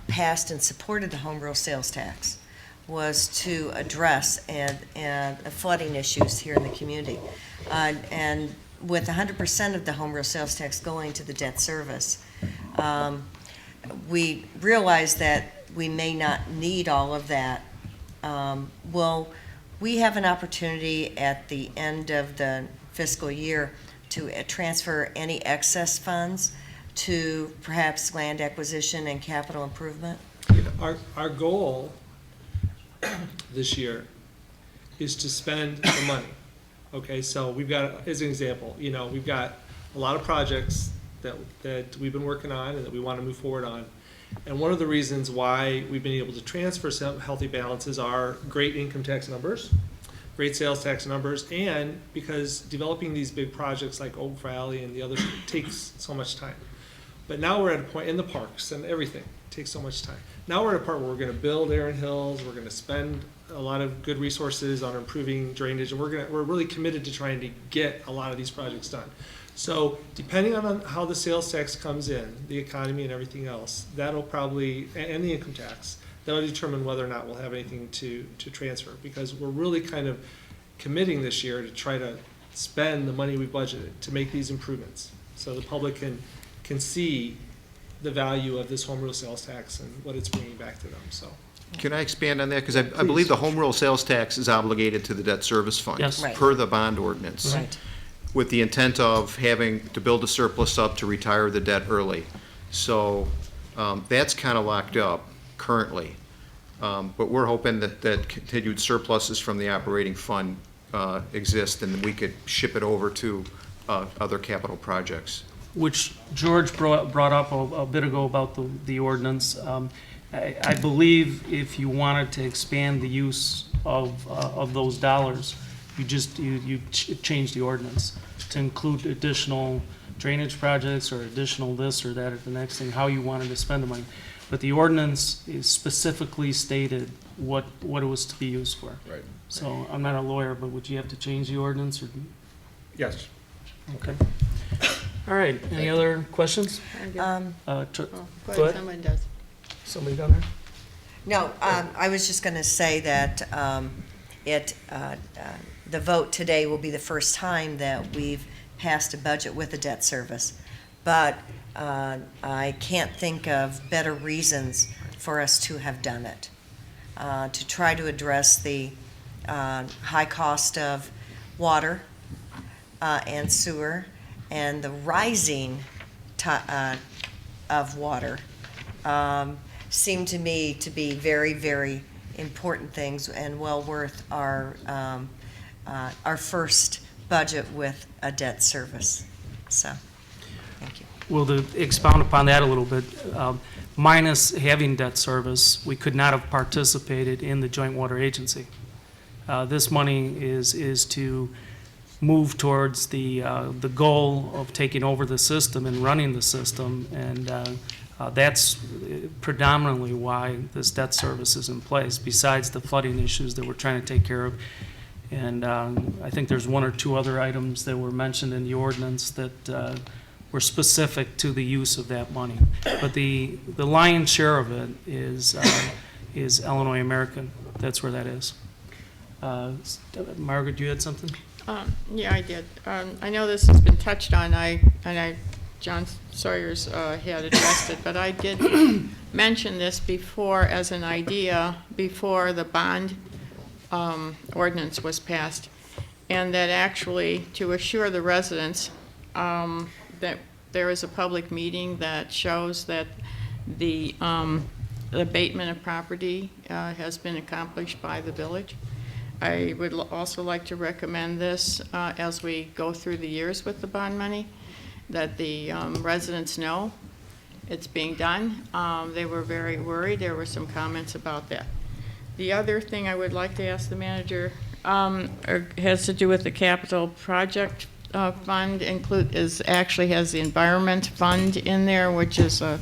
passed and supported the home rule sales tax, was to address the flooding issues here in the community. And with 100% of the home rule sales tax going to the debt service, we realize that we may not need all of that. Well, we have an opportunity at the end of the fiscal year to transfer any excess funds to perhaps land acquisition and capital improvement. Our goal this year is to spend the money. Okay, so we've got, as an example, we've got a lot of projects that we've been working on and that we want to move forward on. And one of the reasons why we've been able to transfer some healthy balances are great income tax numbers, great sales tax numbers, and because developing these big projects like Oak Valley and the others takes so much time. But now we're at a point in the parks and everything takes so much time. Now we're at a part where we're going to build Erin Hills, we're going to spend a lot of good resources on improving drainage, and we're really committed to trying to get a lot of these projects done. So depending on how the sales tax comes in, the economy and everything else, that'll probably, and the income tax, that'll determine whether or not we'll have anything to transfer, because we're really kind of committing this year to try to spend the money we budgeted to make these improvements, so the public can see the value of this home rule sales tax and what it's bringing back to them, so. Can I expand on that? Because I believe the home rule sales tax is obligated to the debt service fund. Yes. Right. Per the bond ordinance. Right. With the intent of having to build a surplus up to retire the debt early. So that's kind of locked up currently. But we're hoping that continued surpluses from the operating fund exist, and we could ship it over to other capital projects. Which George brought up a bit ago about the ordinance. I believe if you wanted to expand the use of those dollars, you change the ordinance to include additional drainage projects or additional this or that or the next thing, how you wanted to spend the money. But the ordinance is specifically stated what it was to be used for. Right. So I'm not a lawyer, but would you have to change the ordinance or? Yes. Okay. All right, any other questions? Go Go ahead, ahead. someone does. Somebody down there? No, I was just going to say that the vote today will be the first time that we've passed a budget with a debt service. But I can't think of better reasons for us to have done it, to try to address the high cost of water and sewer and the rising of water seem to me to be very, very important things and well worth our first budget with a debt service. So, thank you. Well, to expound upon that a little bit, minus having debt service, we could not have participated in the Joint Water Agency. This money is to move towards the goal of taking over the system and running the system, and that's predominantly why this debt service is in place, besides the flooding issues that we're trying to take care of. And I think there's one or two other items that were mentioned in the ordinance that were specific to the use of that money. But the lion's share of it is Illinois American. That's where that is. Margaret, you had something? Yeah, I did. I know this has been touched on, John Sawyer's had addressed it, but I did mention this before as an idea before the bond ordinance was passed, and that actually to assure the residents that there is a public meeting that shows that the abatement of property has been accomplished by the village. I would also like to recommend this as we go through the years with the bond money, that the residents know it's being done. They were very worried. There were some comments about that. The other thing I would like to ask the manager has to do with the capital project fund. Actually has the environment fund in there, which is a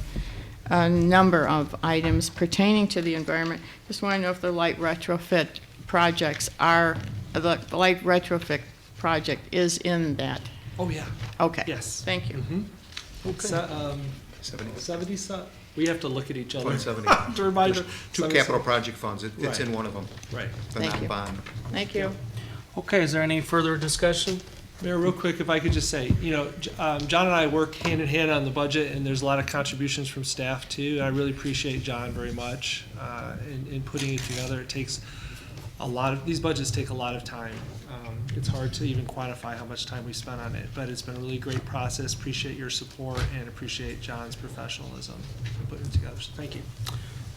number of items pertaining to the environment. Just want to know if the light retrofit projects the light retrofit project is in that. Oh, yeah. Okay. Yes. Thank you. Okay. 70, we have to look at each other. 170. To remind There's her. two 70. capital project funds. It's Right. in one of them. Right. The Thank you. non-bond. Thank you. Okay, is there any further discussion? Mayor, real quick, if I could just say, John and I work hand in hand on the budget, and there's a lot of contributions from staff too. And I really appreciate John very much in putting it together. It takes these budgets take a lot of time. It's hard to even quantify how much time we spent on it, but it's been a really great process. Appreciate your support and appreciate John's professionalism in putting it together. So thank you.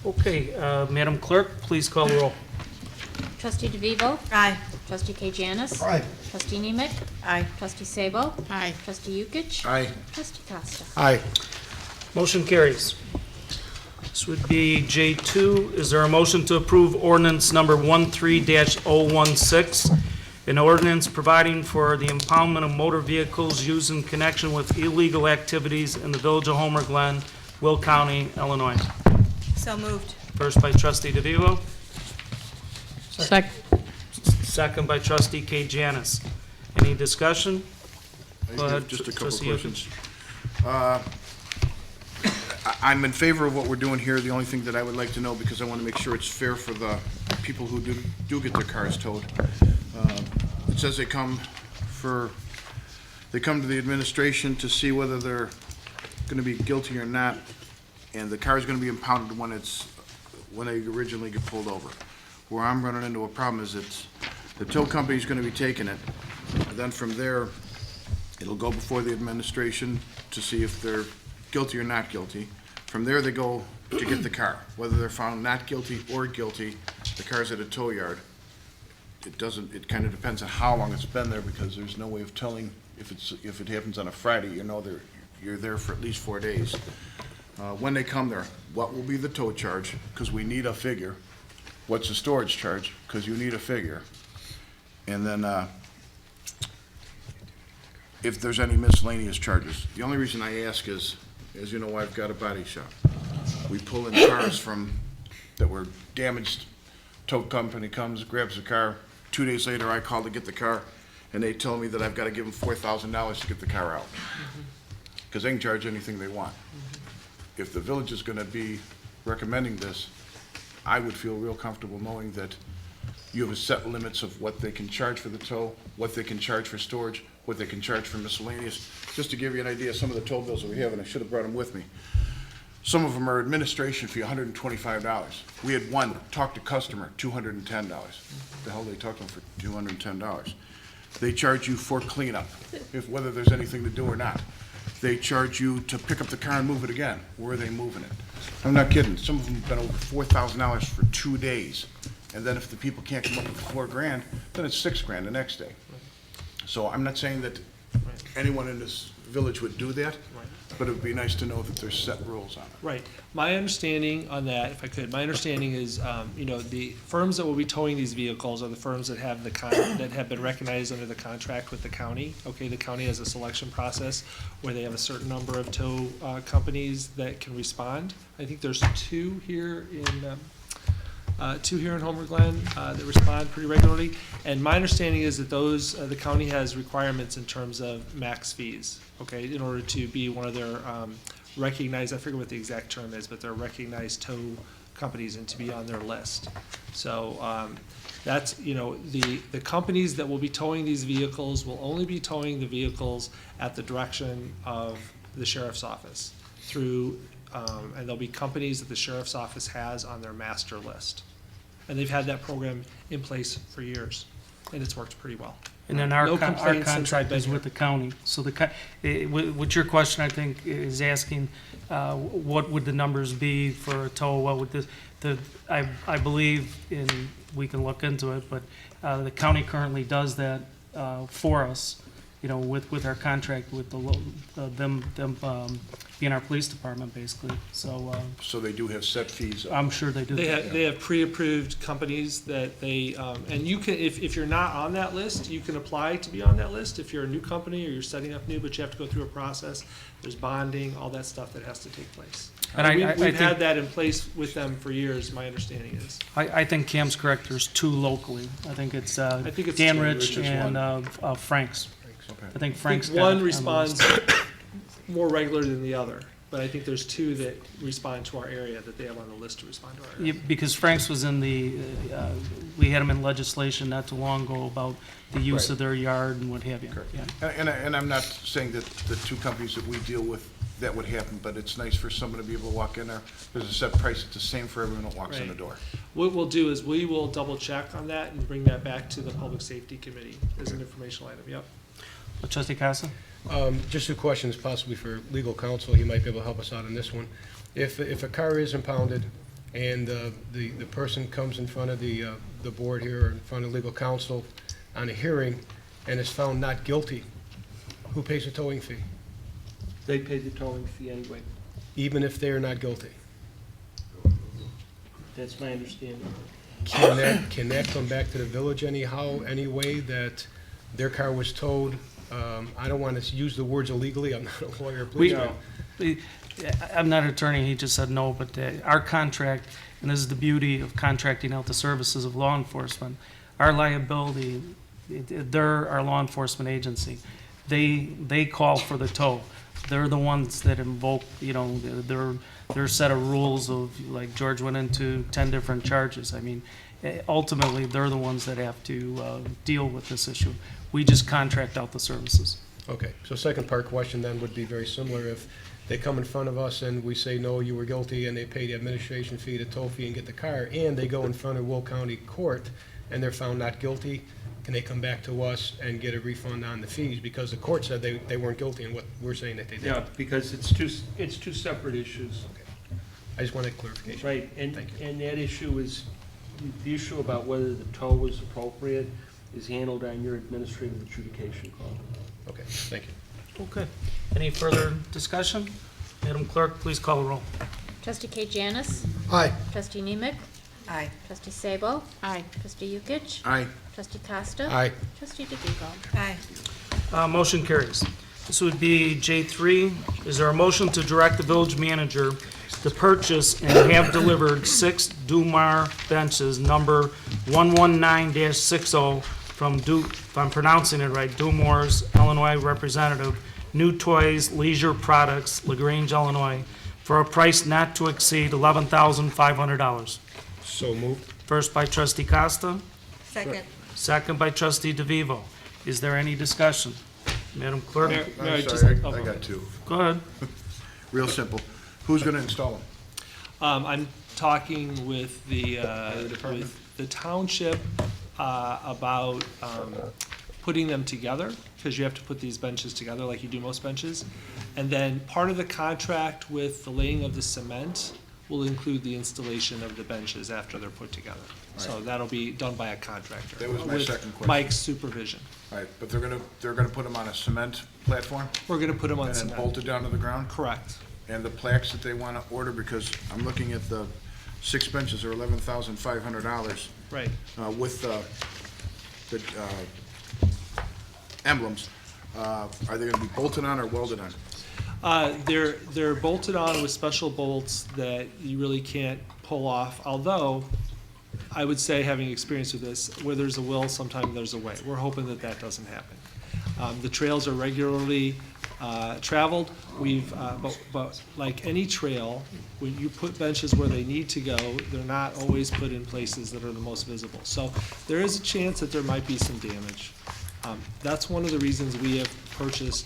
Okay, Madam Clerk, please call the roll. Trustee DeVivo? Aye. Trustee K. Janice? Aye. Trustee Nemec? Aye. Trustee Sabo? Aye. Trustee Yukich? Aye. Trustee Costa? Aye. Motion carries. This would be J2. Is there a motion to approve ordinance number 13-016, an ordinance providing for the impoundment of motor vehicles used in connection with illegal activities in the village of Homer Glen, Will County, Illinois? So moved. First by trustee DeVivo, second by trustee K. Janice. Any discussion? Go ahead, Just a couple trustee questions. Yukich. I'm in favor of what we're doing here. The only thing that I would like to know, because I want to make sure it's fair for the people who do get their cars towed. It says they come to the administration to see whether they're going to be guilty or not, and the car is going to be impounded when they originally get pulled over. Where I'm running into a problem is the tow company's going to be taking it, and then from there, it'll go before the administration to see if they're guilty or not guilty. From there, they go to get the car. Whether they're found not guilty or guilty, the car's at a tow yard. It kind of depends on how long it's been there, because there's no way of telling if it happens on a Friday, you're there for at least 4 days. When they come there, what will be the tow charge? Because we need a figure. What's the storage charge? Because you need a figure. And then, if there's any miscellaneous charges. The only reason I ask is, as you know, I've got a body shop. We pull in cars that were damaged. Tow company comes, grabs the car. 2 days later, I call to get the car, and they tell me that I've got to give them $4,000 to get the car out. Because they can charge anything they want. If the village is going to be recommending this, I would feel real comfortable knowing that you have a set limits of what they can charge for the tow, what they can charge for storage, what they can charge for miscellaneous. Just to give you an idea of some of the tow bills that we have, and I should have brought them with me. Some of them are administration fee, $125. We had one, talk to customer, $210. The hell they talk to them for $210? They charge you for cleanup, whether there's anything to do or not. They charge you to pick up the car and move it again. Where are they moving it? I'm not kidding. Some of them have been over $4,000 for 2 days. And then if the people can't come up with $4,000, then it's $6,000 the next day. So I'm not saying that anyone in this village would do that, but it would be nice to know that there's set rules on it. Right. My understanding on that, if I could, my understanding is, the firms that will be towing these vehicles are the firms that have that have been recognized under the contract with the county. Okay, the county has a selection process where they have a certain number of tow companies that can respond. I think there's two here in Homer Glen that respond pretty regularly. And my understanding is that those the county has requirements in terms of max fees. Okay, in order to be one of their recognized, I forget what the exact term is, but they're recognized tow companies and to be on their list. So that's, the companies that will be towing these vehicles will only be towing the vehicles at the direction of the sheriff's office through, and there'll be companies that the sheriff's office has on their master list. And they've had that program in place for years. and it's worked pretty well. And then No our complaints since I've contract been is with the county. So what your question, I think, is asking, what would the numbers be for a tow? What would I believe we can look into it, but the county currently does that for us, with our contract with them being our police department, basically. So they do have set fees. I'm sure they do. They have pre-approved companies that they, and you can, if you're not on that list, you can apply to be on that list if you're a new company or you're setting up new, but you have to go through a process. There's bonding, all that stuff that has to take place. And We've had that in place with them for years, my understanding is. I think Cam's correct. There's 2 locally. I think it's it's Danrich 2. and Frank's. Okay. I think Frank's got it One on the responds list. more regular than the other, but I think there's 2 that respond to our area that they have on the list to respond to our area. Yeah, because Frank's was in we had him in legislation not too long ago about the use of their yard and what have you. Yeah. And I'm not saying that the 2 companies that we deal with, that would happen, but it's nice for someone to be able to walk in there. There's a set price, it's the same for everyone that walks in the Right. door. What we'll do is we will double check on that and bring that back to the Public Safety Committee as an informational item, yep. Trustee Casa? Just 2 questions possibly for legal counsel. He might be able to help us out on this one. If a car is impounded and the person comes in front of the board here or in front of legal counsel on a hearing and is found not guilty, who pays the towing fee? They pay the towing fee anyway. Even if they are not guilty? That's my understanding. Can that come back to the village anyhow, any way that their car was towed? I don't want to use the words illegally, I'm not a lawyer, please. I'm not an attorney, he just said no, but our contract, and this is the beauty of contracting out the services of law enforcement, our liability, they're our law enforcement agency. They call for the tow. They're the ones that invoke, their set of rules of, like George went into 10 different charges. I mean, ultimately, they're the ones that have to deal with this issue. We just contract out the services. Okay, so second part question then would be very similar. If they come in front of us and we say, no, you were guilty, and they pay the administration fee, the tow fee, and get the car, and they go in front of Will County Court and they're found not guilty, can they come back to us and get a refund on the fees? Because the court said they weren't guilty, and what we're saying that they did. Yeah, because it's two separate issues. I just wanted clarification. Right, and that issue is, the issue about whether the tow was appropriate is handled on your administrative adjudication call. Okay, thank you. Okay. Any further discussion? Madam Clerk, please call the roll. Trustee Kate Janice? Aye. Trustee Nemec? Aye. Trustee Sabo? Aye. Trustee Yukich? Aye. Trustee Costa? Aye. Trustee DeVivo? Aye. Motion carries. This would be J3. Is there a motion to direct the village manager to purchase and have delivered 6 Dumar benches, number 119-60, from if I'm pronouncing it right, Dumars, Illinois representative, New Toys Leisure Products, LaGrange, Illinois, for a price not to exceed $11,500. So moved. First by trustee Costa, Second. second by trustee DeVivo. Is there any discussion? Madam Clerk? I'm sorry, I got 2. Go ahead. Real simple. Who's going to install them? I'm talking with the township about putting them together, because you have to put these benches together like you do most benches. And then part of the contract with the laying of the cement will include the installation of the benches after they're put together. So that'll be done by a contractor. That was my with second question. Mike's supervision. All right, but they're gonna put them on a cement platform? We're gonna put them on And then cement. bolted down to the ground? Correct. And the plaques that they want to order, because I'm looking at the 6 benches are $11,500 Right. with the emblems. Are they going to be bolted on or welded on? They're bolted on with special bolts that you really can't pull off, although I would say, having experience with this, where there's a will, sometimes there's a way. We're hoping that that doesn't happen. The trails are regularly traveled. But like any trail, when you put benches where they need to go, they're not always put in places that are the most visible. So there is a chance that there might be some damage. That's one of the reasons we have purchased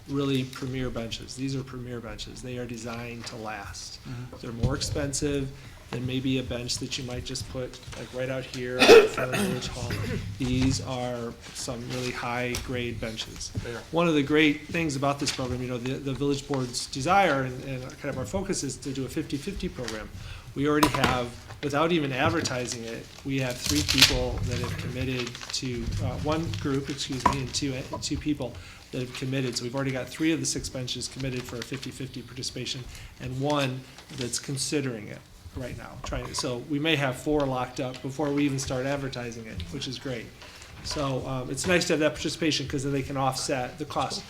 really premier benches. These are premier benches. They are designed to last. They're more expensive. than maybe a bench that you might just put like right out here in front of the Village Hall. These are some really high-grade benches. One of the great things about this program, you know, the Village Board's desire and kind of our focus is to do a 50-50 program. We already have, without even advertising it, we have 3 people that have committed to, one group, excuse me, and two people that have committed. So we've already got 3 of the 6 benches committed for a 50-50 participation, and 1 that's considering it right now. So we may have 4 locked up before we even start advertising it, which is great. So it's nice to have that participation because then they can offset the cost.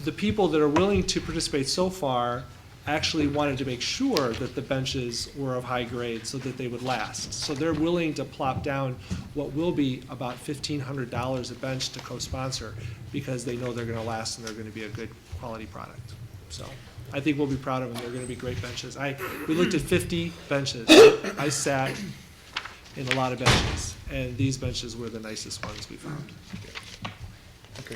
The people that are willing to participate so far actually wanted to make sure that the benches were of high grade so that they would last. So they're willing to plop down what will be about $1,500 a bench to co-sponsor because they know they're gonna last and they're gonna be a good quality product. So I think we'll be proud of them. They're gonna be great benches. We looked at 50 benches. I sat in a lot of benches, and these benches were the nicest ones we found. Okay.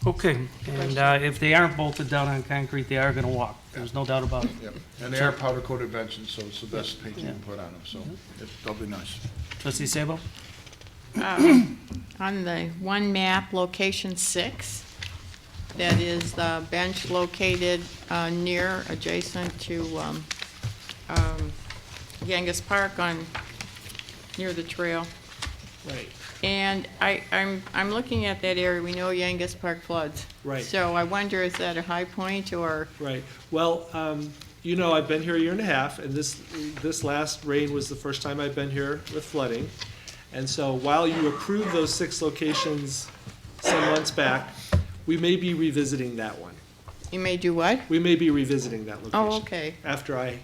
Okay, and if they aren't bolted down on concrete, they are gonna walk. There's no doubt about it. Yep. And they are powder coated benches, so it's the best paint you can put on them, so they'll be nice. Trustee Sabo? On the one map, location 6, that is the bench located near, adjacent to Genghis Park near the trail. Right. And I'm looking at that area, we know Genghis Park floods. Right. So I wonder, is that a high point or? Right. Well, you know, I've been here a year and a half, and this last rain was the first time I've been here with flooding. And so while you approved those 6 locations some months back, we may be revisiting that one. You may do what? We may be revisiting that location. Oh, okay. After I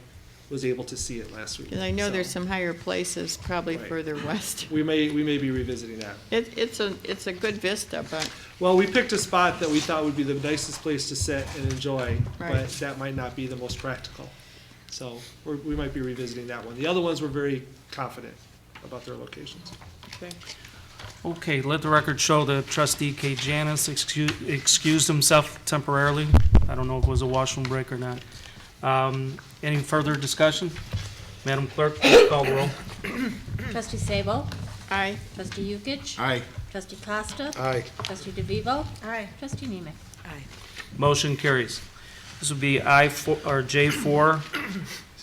was able to see it last week. Because I know So there's some higher places, probably Right. further west. We may be revisiting that. It's a good vista, but, Well, we picked a spot that we thought would be the nicest place to sit and enjoy, Right. but that might not be the most practical. So we might be revisiting that one. The other ones were very confident about their locations. okay. Okay, let the record show that trustee K. Janis excused himself temporarily. I don't know if it was a washroom break or not. Any further discussion? Madam Clerk, please call the roll. Trustee Sabo? Aye. Trustee Yukich? Aye. Trustee Costa? Aye. Trustee DeVivo? Aye. Trustee Nemec? Motion carries. This would be J4.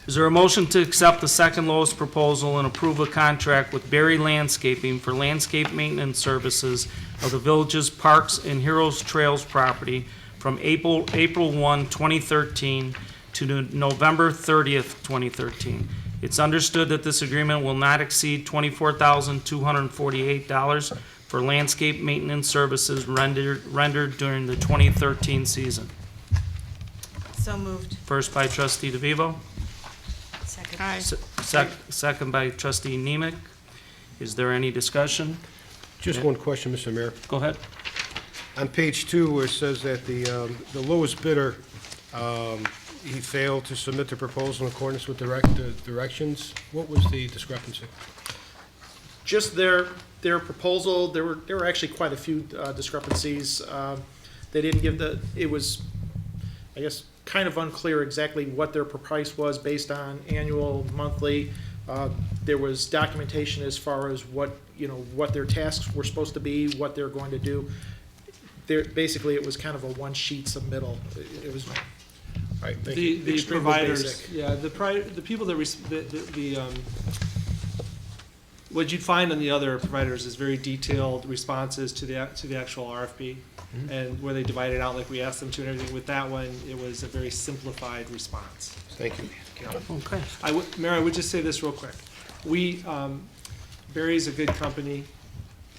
Is there a motion to accept the second lowest proposal and approve a contract with Berry Landscaping for landscape maintenance services of the village's parks and Heroes Trails property from April 1, 2013 to November 30th, 2013? It's understood that this agreement will not exceed $24,248 for landscape maintenance services rendered during the 2013 season. So moved. First by trustee DeVivo, Second. Aye. second by trustee Nemec. Is there any discussion? Just one question, Mr. Mayor. Go ahead. On page 2, where it says that the lowest bidder, he failed to submit the proposal in accordance with directions, what was the discrepancy? Just their proposal, there were actually quite a few discrepancies. They didn't give it was, I guess, kind of unclear exactly what their price was based on annual, monthly. There was documentation as far as what their tasks were supposed to be, what they're going to do. Basically, it was kind of a one-sheet submittal. It was. Right, thank you. The Extremely providers, basic. yeah, the people that, what you'd find on the other providers is very detailed responses to the actual RFP, and where they divide it out like we asked them to and everything. With that one, it was a very simplified response. Thank you. Okay. Mayor, I would just say this real quick. Barry's a good company.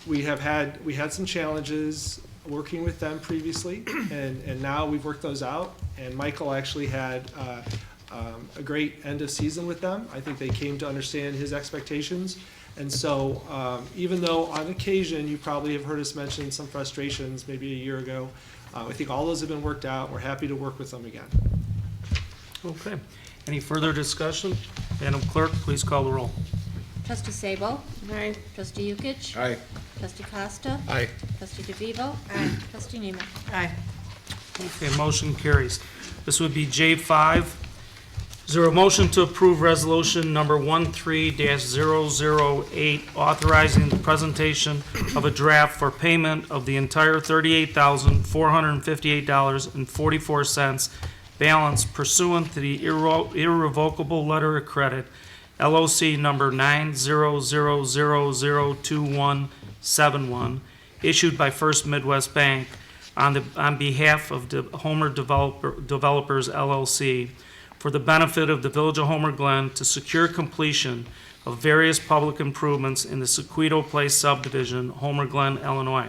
We had some challenges working with them previously, and now we've worked those out. And Michael actually had a great end of season with them. I think they came to understand his expectations. And so even though on occasion you probably have heard us mention some frustrations maybe a year ago, I think all those have been worked out. We're happy to work with them again. Okay. Any further discussion? Madam Clerk, please call the roll. Trustee Sabo? Aye. Trustee Yukich? Aye. Trustee Costa? Aye. Trustee DeVivo? Aye. Trustee Nemec? Aye. Okay, motion carries. This would be J5. Is there a motion to approve resolution number 13-008, authorizing the presentation of a draft for payment of the entire $38,458.44 balance pursuant to the irrevocable letter of credit, LOC number 900002171, issued by First Midwest Bank on behalf of the Homer Developers LLC, for the benefit of the Village of Homer Glen to secure completion of various public improvements in the Sequito Place subdivision, Homer Glen, Illinois.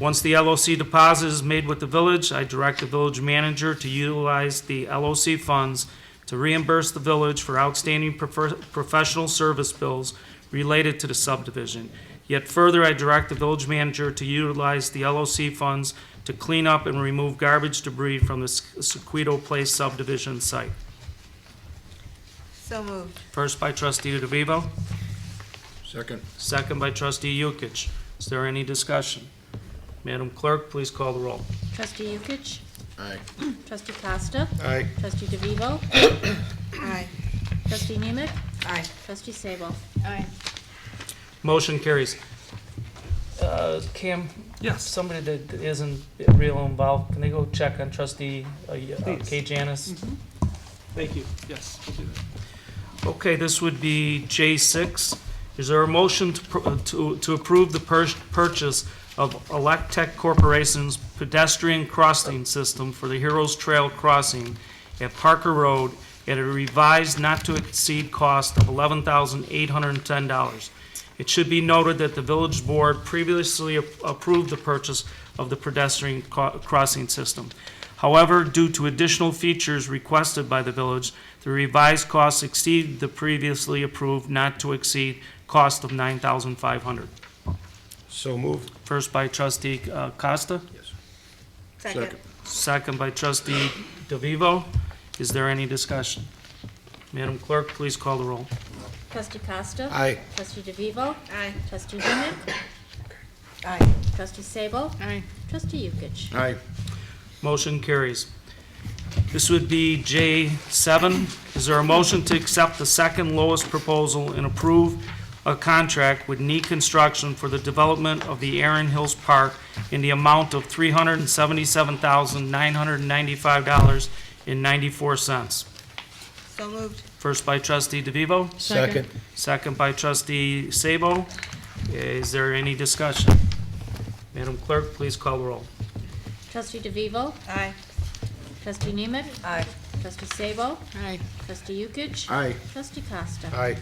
Once the LOC deposit is made with the village, I direct the village manager to utilize the LOC funds to reimburse the village for outstanding professional service bills related to the subdivision. Yet further, I direct the village manager to utilize the LOC funds to clean up and remove garbage debris from the Sequito Place subdivision site. So moved. First by trustee DeVivo, Second. second by trustee Yukich. Is there any discussion? Madam Clerk, please call the roll. Trustee Yukich? Aye. Trustee Costa? Aye. Trustee DeVivo? Aye. Trustee Nemec? Aye. Trustee Sabo? Aye. Motion carries. Cam? Yes. Somebody that isn't real involved, can they go check on trustee Kay Janis? Thank you. Yes, we'll do that. Okay, this would be J6. Is there a motion to approve the purchase of Electech Corporation's pedestrian crossing system for the Heroes Trail crossing at Parker Road at a revised not-to-exceed cost of $11,810? It should be noted that the village board previously approved the purchase of the pedestrian crossing system. However, due to additional features requested by the village, the revised costs exceed the previously approved not-to-exceed cost of $9,500. So moved. First by trustee Costa, Second. second by trustee DeVivo. Is there any discussion? Madam Clerk, please call the roll. Trustee Costa? Aye. Trustee DeVivo? Aye. Trustee Nemec? Aye. Trustee Sabo? Aye. Trustee Yukich? Aye. Motion carries. This would be J7. Is there a motion to accept the second lowest proposal and approve a contract with Knee Construction for the development of the Aaron Hills Park in the amount of $377,995.94? So moved. First by trustee DeVivo, Second. second by trustee Sabo. Is there any discussion? Madam Clerk, please call the roll. Trustee DeVivo? Aye. Trustee Nemec? Aye. Trustee Sabo? Aye. Trustee Yukich? Aye. Trustee Costa? Aye.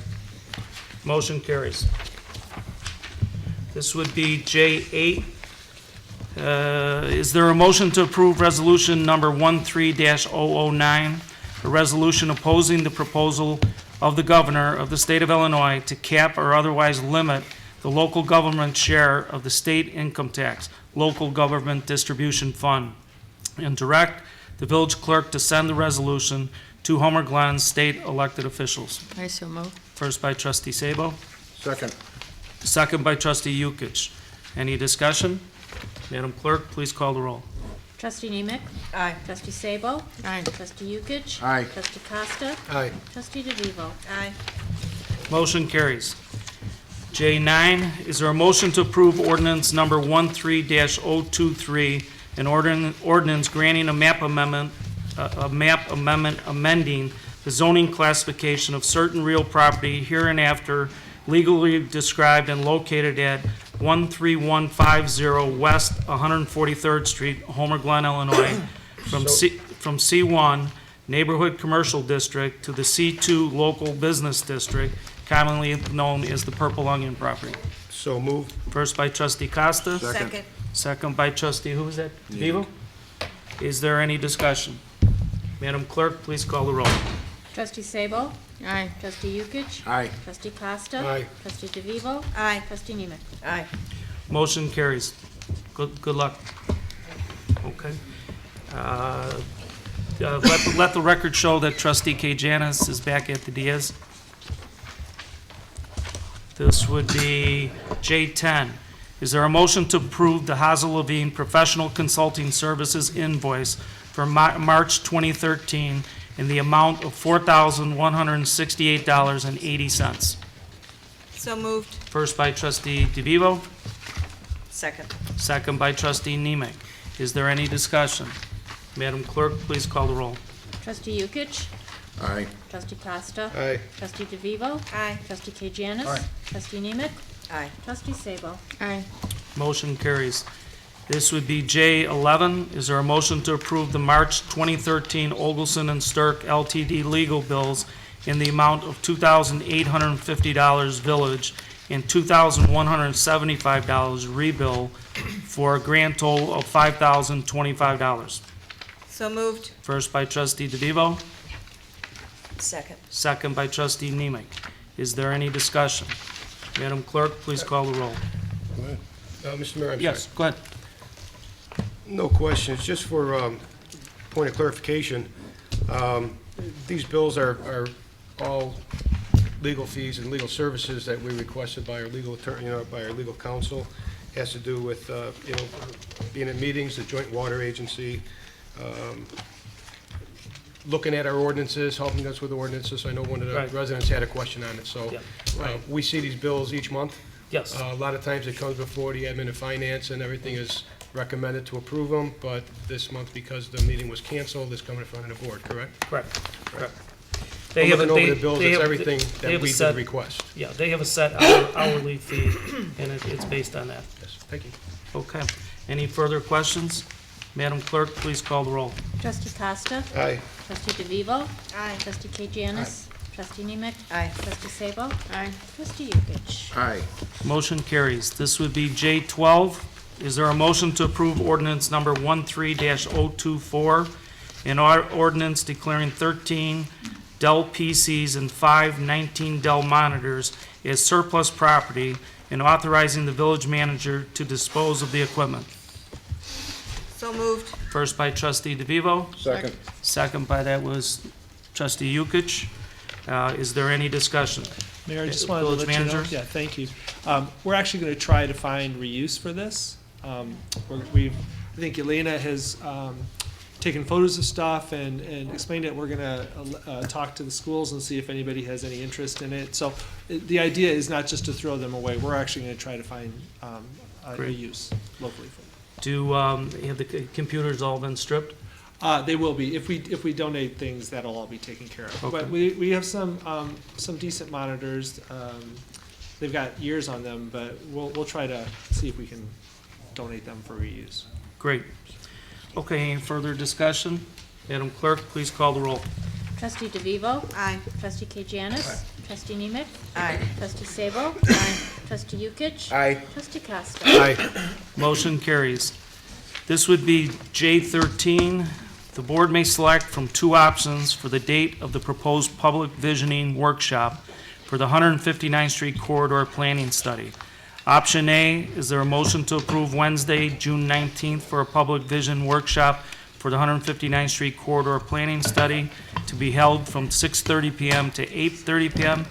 Motion carries. This would be J8. Is there a motion to approve resolution number 13-009, a resolution opposing the proposal of the governor of the state of Illinois to cap or otherwise limit the local government share of the state income tax, local government distribution fund, and direct the village clerk to send the resolution to Homer Glen state elected officials? I so move. First by trustee Sabo, Second. second by trustee Yukich. Any discussion? Madam Clerk, please call the roll. Trustee Nemec? Aye. Trustee Sabo? Aye. Trustee Yukich? Aye. Trustee Costa? Aye. Trustee DeVivo? Aye. Motion carries. J9, is there a motion to approve ordinance number 13-023, an ordinance granting a map amendment amending the zoning classification of certain real property hereinafter legally described and located at 13150 West 143rd Street, Homer Glen, Illinois, from C1 Neighborhood Commercial District to the C2 Local Business District, commonly known as the Purple Onion property. So moved. First by trustee Costa, Second. second by trustee, who was that? Vivo? Is there any discussion? Madam Clerk, please call the roll. Trustee Sabo? Aye. Trustee Yukich? Aye. Trustee Costa? Aye. Trustee DeVivo? Aye. Trustee Nemec? Aye. Motion carries. Good luck. Okay. Let the record show that trustee Kay Janis is back at the Diaz. This would be J10. Is there a motion to approve the Hazel Levine Professional Consulting Services invoice for March 2013 in the amount of $4,168.80. So moved. First by trustee DeVivo, Second. second by trustee Nemec. Is there any discussion? Madam Clerk, please call the roll. Trustee Yukich. Aye. Trustee Costa. Aye. Trustee DeVivo. Aye. Trustee Kajanis. Aye. Trustee Nemec. Aye. Trustee Sabo. Aye. Motion carries. This would be J11. Is there a motion to approve the March 2013 Olgelson and Stirk LTD legal bills in the amount of $2,850 village and $2,175 rebill for a grand total of $5,025? So moved. First by trustee DeVivo, Second. second by trustee Nemec. Is there any discussion? Madam Clerk, please call the roll. Mr. Mayor, I'm sorry. Yes, go ahead. No questions, just for point of clarification. These bills are all legal fees and legal services that we requested by our legal attorney, by our legal counsel. Has to do with, being at meetings, the Joint Water Agency, looking at our ordinances, helping us with ordinances. I know one of the Right. residents had a question on it, so Yeah, right. we see these bills each month. Yes. A lot of times it comes before the admin and finance, and everything is recommended to approve them, but this month, because the meeting was canceled, it's coming in front of the board, correct? Correct, correct. I'm looking over the bills, they it's have- everything they that have a we set- did request. Yeah, they have a set hourly fee, and it's based on that. Yes, thank you. Okay. Any further questions? Madam Clerk, please call the roll. Trustee Costa. Aye. Trustee DeVivo. Aye. Trustee Kajanis. Trustee Nemec. Aye. Trustee Sabo. Aye. Trustee Yukich. Aye. Motion carries. This would be J12. Is there a motion to approve ordinance number 13-024, an ordinance declaring 13 Dell PCs and 5 19 Dell monitors as surplus property and authorizing the village manager to dispose of the equipment? So moved. First by trustee DeVivo, Second. second by that was trustee Yukich. Is there any discussion? Mayor, I just wanted to Village let you know. manager? Yeah, thank you. We're actually going to try to find reuse for this. I think Elena has taken photos of stuff and explained it. We're going to talk to the schools and see if anybody has any interest in it. So the idea is not just to throw them away. We're actually going to try to find a Great. reuse locally for them. Do, have the computers all been stripped? They will be. If we donate things, that'll all be taken care of. Okay. But we have some decent monitors. They've got years on them, but we'll try to see if we can donate them for reuse. Great. Okay, any further discussion? Madam Clerk, please call the roll. Trustee DeVivo. Aye. Trustee Kajanis. Trustee Nemec. Aye. Trustee Sabo. Aye. Trustee Yukich. Aye. Trustee Costa. Aye. Motion carries. This would be J13. The board may select from two options for the date of the proposed public visioning workshop for the 159th Street Corridor Planning Study. Option A, is there a motion to approve Wednesday, June 19th for a public vision workshop for the 159th Street Corridor Planning Study to be held from 6:30 PM to 8:30 PM?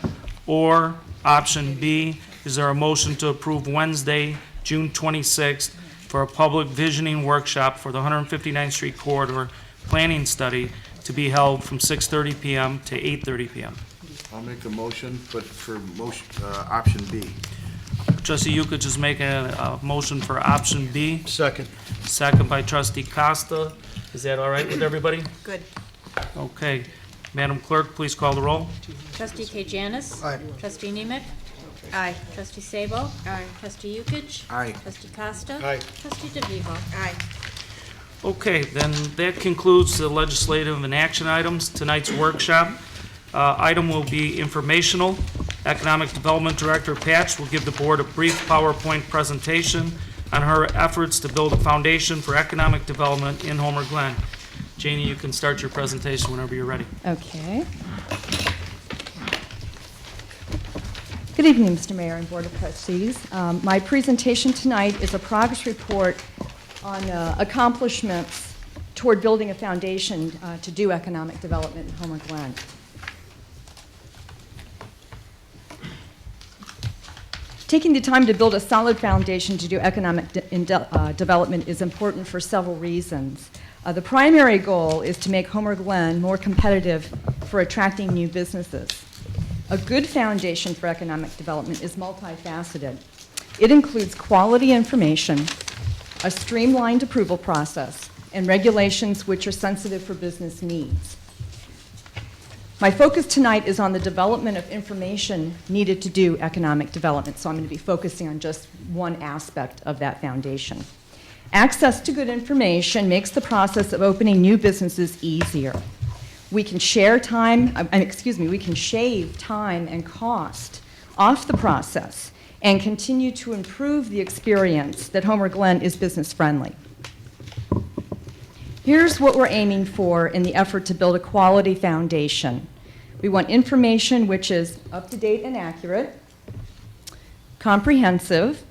Or option B, is there a motion to approve Wednesday, June 26th for a public visioning workshop for the 159th Street Corridor Planning Study to be held from 6:30 PM to 8:30 PM? I'll make the motion, but for motion, option B. Trustee Yukich is making a motion for option B, Second. second by trustee Costa. Is that all right with everybody? Good. Okay. Madam Clerk, please call the roll. Trustee Kajanis. Aye. Trustee Nemec. Aye. Trustee Sabo. Aye. Trustee Yukich. Aye. Trustee Costa. Aye. Trustee DeVivo. Aye. Okay, then that concludes the legislative and action items. Tonight's workshop item will be informational. Economic Development Director Patch will give the board a brief PowerPoint presentation on her efforts to build a foundation for economic development in Homer Glen. Janie, you can start your presentation whenever you're ready. Okay. Good evening, Mr. Mayor and Board of Trustees. My presentation tonight is a progress report on accomplishments toward building a foundation to do economic development in Homer Glen. Taking the time to build a solid foundation to do economic development is important for several reasons. The primary goal is to make Homer Glen more competitive for attracting new businesses. A good foundation for economic development is multifaceted. It includes quality information, a streamlined approval process, and regulations which are sensitive for business needs. My focus tonight is on the development of information needed to do economic development, so I'm going to be focusing on just one aspect of that foundation. Access to good information makes the process of opening new businesses easier. We can shave time and cost off the process and continue to improve the experience that Homer Glen is business friendly. Here's what we're aiming for in the effort to build a quality foundation. We want information which is up-to-date and accurate, comprehensive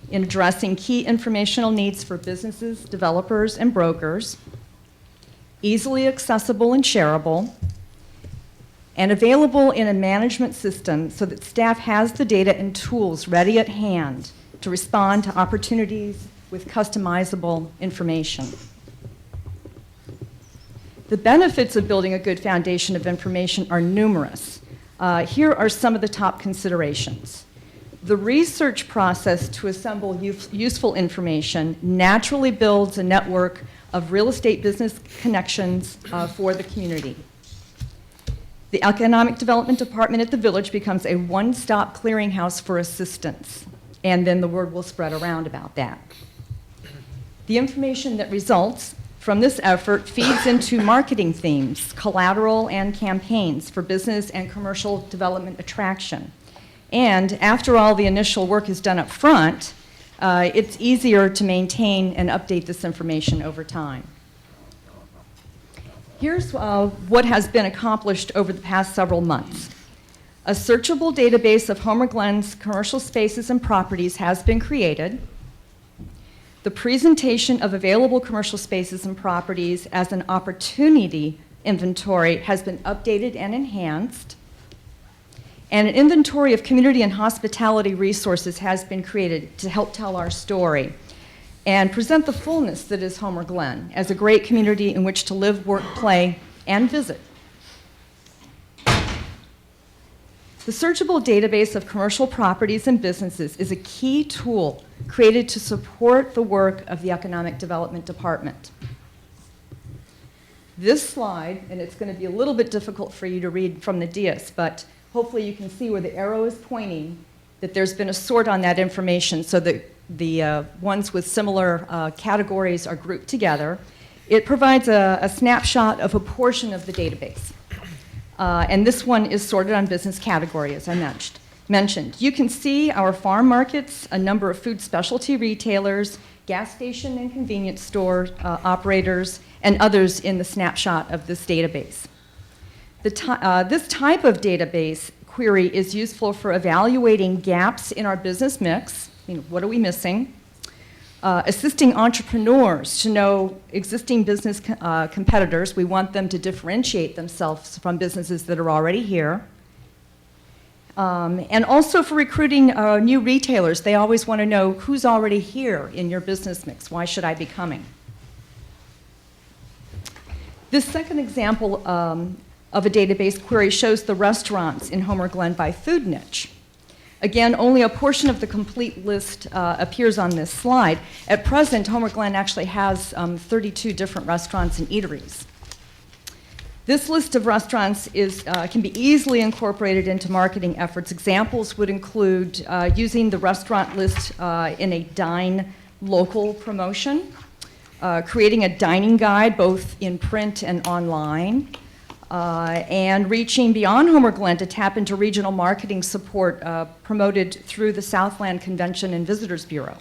in addressing key informational needs for businesses, developers, and brokers, easily accessible and shareable, and available in a management system so that staff has the data and tools ready at hand to respond to opportunities with customizable information. The benefits of building a good foundation of information are numerous. Here are some of the top considerations. The research process to assemble useful information naturally builds a network of real estate business connections for the community. The Economic Development Department at the Village becomes a one-stop clearinghouse for assistance, and then the word will spread around about that. The information that results from this effort feeds into marketing themes, collateral, and campaigns for business and commercial development attraction. And after all the initial work is done up front, it's easier to maintain and update this information over time. Here's what has been accomplished over the past several months. A searchable database of Homer Glen's commercial spaces and properties has been created. The presentation of available commercial spaces and properties as an opportunity inventory has been updated and enhanced. And an inventory of community and hospitality resources has been created to help tell our story and present the fullness that is Homer Glen as a great community in which to live, work, play, and visit. The searchable database of commercial properties and businesses is a key tool created to support the work of the Economic Development Department. This slide, and it's going to be a little bit difficult for you to read from the dais, but hopefully you can see where the arrow is pointing that there's been a sort on that information so that the ones with similar categories are grouped together. It provides a snapshot of a portion of the database. And this one is sorted on business category, as I mentioned. You can see our farm markets, a number of food specialty retailers, gas station and convenience store operators, and others in the snapshot of this database. This type of database query is useful for evaluating gaps in our business mix. What are we missing? Assisting entrepreneurs to know existing business competitors. We want them to differentiate themselves from businesses that are already here. And also for recruiting new retailers. They always want to know who's already here in your business mix. Why should I be coming? This second example of a database query shows the restaurants in Homer Glen by food niche. Again, only a portion of the complete list appears on this slide. At present, Homer Glen actually has 32 different restaurants and eateries. This list of restaurants can be easily incorporated into marketing efforts. Examples would include using the restaurant list in a Dine Local promotion, creating a dining guide both in print and online, and reaching beyond Homer Glen to tap into regional marketing support promoted through the Southland Convention and Visitors Bureau.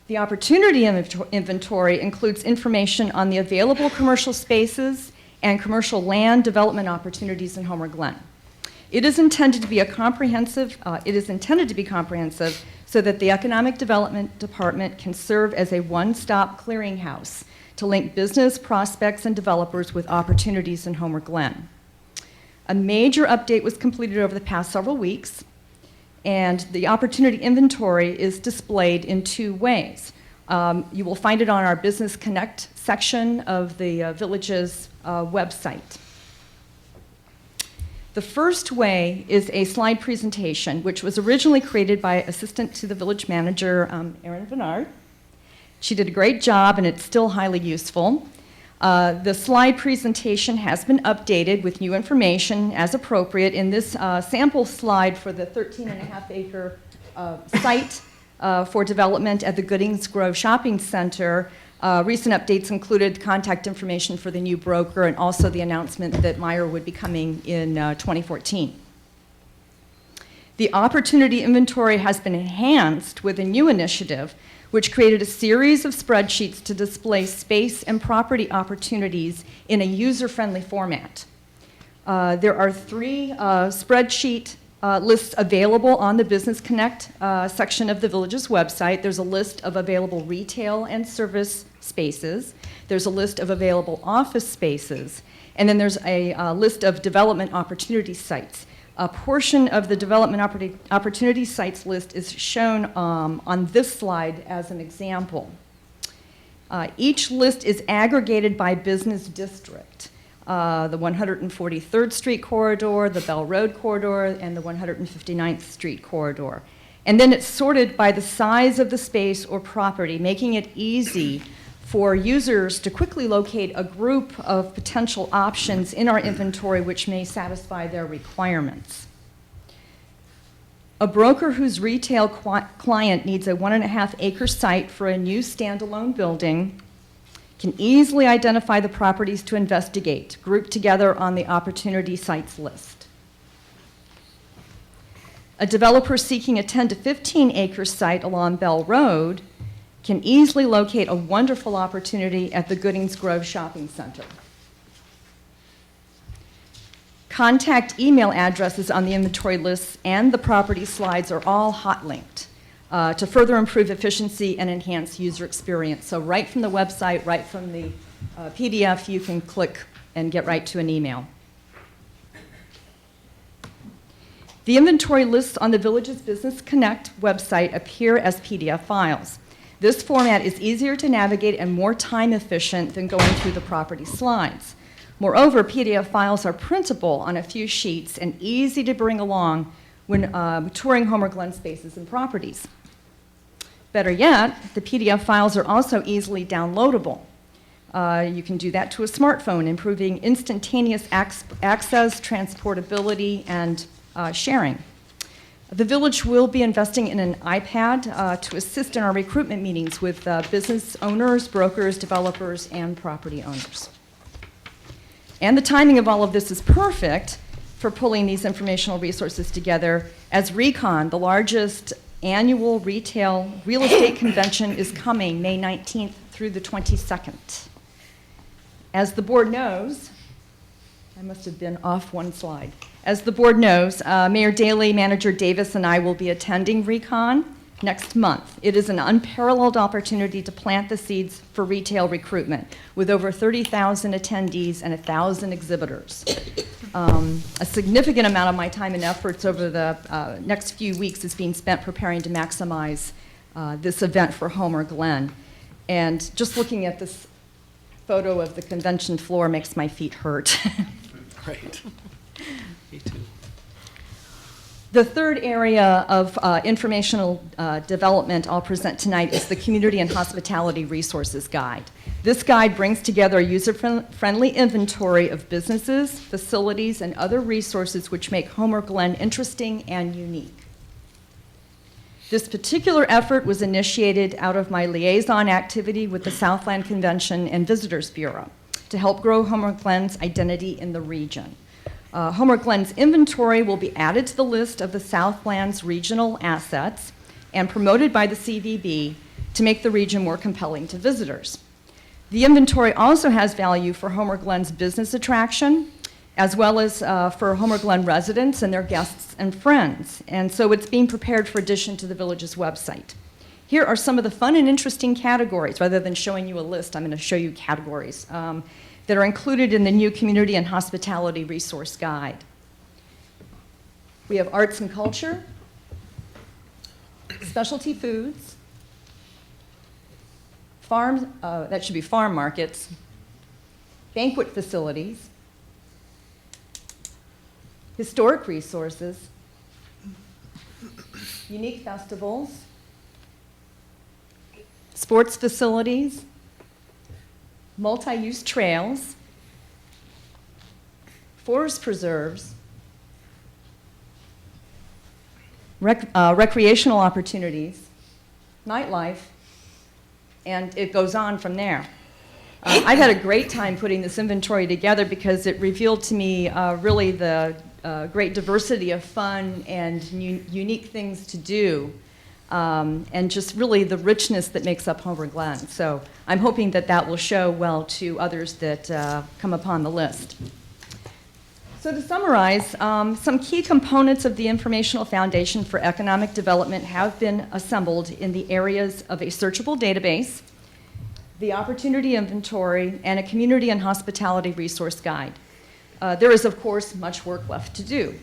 The opportunity inventory includes information on the available commercial spaces and commercial land development opportunities in Homer Glen. It is intended to be comprehensive so that the Economic Development Department can serve as a one-stop clearinghouse to link business prospects and developers with opportunities in Homer Glen. A major update was completed over the past several weeks, and the opportunity inventory is displayed in two ways. You will find it on our Business Connect section of the village's website. The first way is a slide presentation, which was originally created by Assistant to the Village Manager, Erin Bernard. She did a great job, and it's still highly useful. The slide presentation has been updated with new information as appropriate. In this sample slide for the 13.5-acre site for development at the Goodings Grove Shopping Center, recent updates included contact information for the new broker and also the announcement that Meyer would be coming in 2014. The opportunity inventory has been enhanced with a new initiative which created a series of spreadsheets to display space and property opportunities in a user-friendly format. There are 3 spreadsheet lists available on the Business Connect section of the village's website. There's a list of available retail and service spaces. There's a list of available office spaces. And then there's a list of development opportunity sites. A portion of the development opportunity sites list is shown on this slide as an example. Each list is aggregated by business district. The 143rd Street corridor, the Bell Road corridor, and the 159th Street corridor. And then it's sorted by the size of the space or property, making it easy for users to quickly locate a group of potential options in our inventory which may satisfy their requirements. A broker whose retail client needs a 1.5-acre site for a new standalone building can easily identify the properties to investigate, grouped together on the opportunity sites list. A developer seeking a 10 to 15-acre site along Bell Road can easily locate a wonderful opportunity at the Goodings Grove Shopping Center. Contact email addresses on the inventory lists and the property slides are all hot linked to further improve efficiency and enhance user experience. So right from the website, right from the PDF, you can click and get right to an email. The inventory lists on the Village's Business Connect website appear as PDF files. This format is easier to navigate and more time efficient than going through the property slides. Moreover, PDF files are printable on a few sheets and easy to bring along when touring Homer Glen spaces and properties. Better yet, the PDF files are also easily downloadable. You can do that to a smartphone, improving instantaneous access, transportability, and sharing. The village will be investing in an iPad to assist in our recruitment meetings with business owners, brokers, developers, and property owners. And the timing of all of this is perfect for pulling these informational resources together, as Recon, the largest annual retail real estate convention, is coming May 19th through the 22nd. As the board knows, I must have been off one slide. As the board knows, Mayor Daley, Manager Davis, and I will be attending Recon next month. It is an unparalleled opportunity to plant the seeds for retail recruitment, with over 30,000 attendees and 1,000 exhibitors. A significant amount of my time and efforts over the next few weeks is being spent preparing to maximize this event for Homer Glen. And just looking at this photo of the convention floor makes my feet hurt. Right. Me too. The third area of informational development I'll present tonight is the Community and Hospitality Resources Guide. This guide brings together a user-friendly inventory of businesses, facilities, and other resources which make Homer Glen interesting and unique. This particular effort was initiated out of my liaison activity with the Southland Convention and Visitors Bureau to help grow Homer Glen's identity in the region. Homer Glen's inventory will be added to the list of the Southland's regional assets and promoted by the CVB to make the region more compelling to visitors. The inventory also has value for Homer Glen's business attraction, as well as for Homer Glen residents and their guests and friends. And so it's being prepared for addition to the village's website. Here are some of the fun and interesting categories. Rather than showing you a list, I'm going to show you categories that are included in the new Community and Hospitality Resource Guide. We have arts and culture, specialty foods, farm, that should be farm markets, banquet facilities, historic resources, unique festivals, sports facilities, multi-use trails, forest preserves, recreational opportunities, nightlife, and it goes on from there. I've had a great time putting this inventory together because it revealed to me really the great diversity of fun and unique things to do, and just really the richness that makes up Homer Glen. So I'm hoping that that will show well to others that come upon the list. So to summarize, some key components of the Informational Foundation for Economic Development have been assembled in the areas of a searchable database, the opportunity inventory, and a community and hospitality resource guide. There is, of course, much work left to do,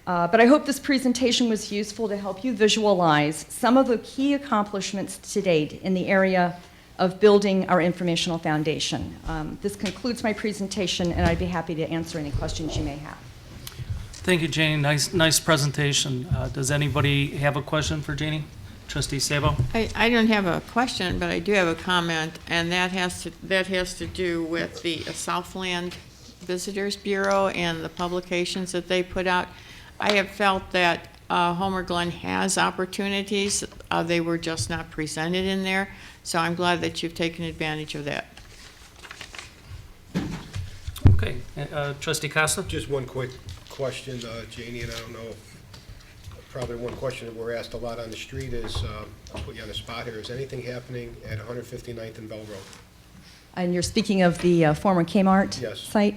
but I hope this presentation was useful to help you visualize some of the key accomplishments to date in the area of building our informational foundation. This concludes my presentation, and I'd be happy to answer any questions you may have. Thank you, Janie. Nice presentation. Does anybody have a question for Janie? Trustee Sabo? I don't have a question, but I do have a comment, and that has to do with the Southland Visitors Bureau and the publications that they put out. I have felt that Homer Glen has opportunities. They were just not presented in there, so I'm glad that you've taken advantage of that. Okay. Trustee Costa? Just one quick question, Janie, and I don't know, probably one question that we're asked a lot on the street is, I'll put you on the spot here, is anything happening at 159th and Bell Road? And you're speaking of the former Kmart Yes. site?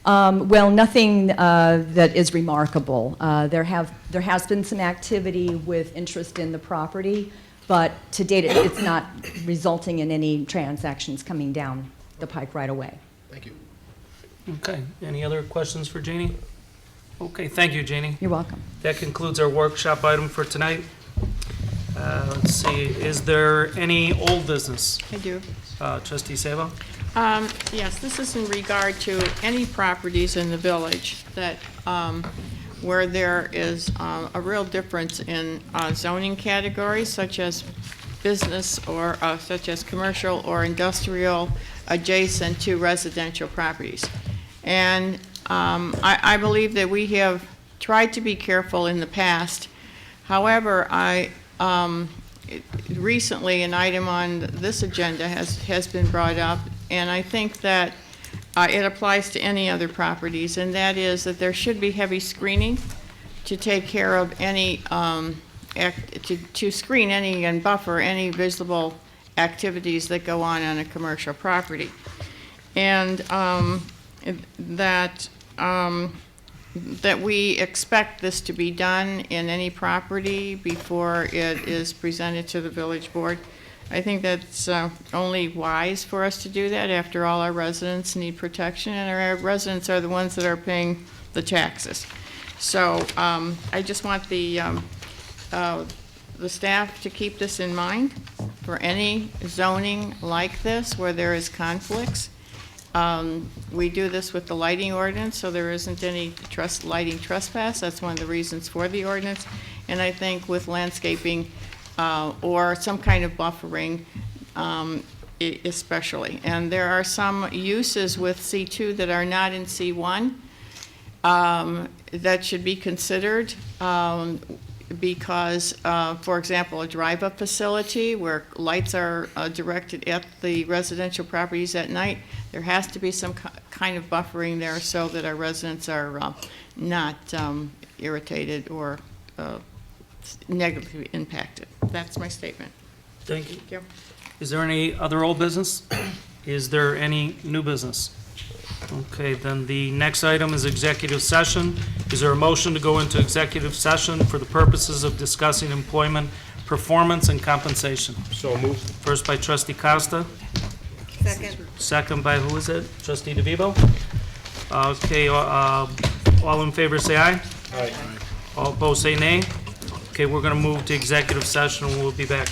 Well, nothing that is remarkable. There has been some activity with interest in the property, but to date, it's not resulting in any transactions coming down the pike right away. Thank you. Okay. Any other questions for Janie? Okay. Thank you, Janie. You're welcome. That concludes our workshop item for tonight. Let's see. Is there any old business? I do. Trustee Sabo? Yes, this is in regard to any properties in the village that, where there is a real difference in zoning categories, such as business or such as commercial or industrial adjacent to residential properties. And I believe that we have tried to be careful in the past. However, recently an item on this agenda has been brought up, and I think that it applies to any other properties, and that is that there should be heavy screening to take care of any, to screen any and buffer any visible activities that go on a commercial property. And that we expect this to be done in any property before it is presented to the village board. I think that's only wise for us to do that. After all, our residents need protection, and our residents are the ones that are paying the taxes. So I just want the staff to keep this in mind for any zoning like this where there is conflicts. We do this with the lighting ordinance, so there isn't any lighting trespass. That's one of the reasons for the ordinance. And I think with landscaping or some kind of buffering, especially. And there are some uses with C2 that are not in C1 that should be considered because, for example, a drive-up facility where lights are directed at the residential properties at night, there has to be some kind of buffering there so that our residents are not irritated or negatively impacted. That's my statement. Thank you. Thank you. Is there any other old business? Is there any new business? Okay, then the next item is executive session. Is there a motion to go into executive session for the purposes of discussing employment, performance, and compensation? So moved. First by Trustee Costa. Second. Second by, who is it? Trustee DeVivo? Okay, all in favor say aye. Aye. All opposed, say nay. Okay, we're going to move to executive session, and we'll be back.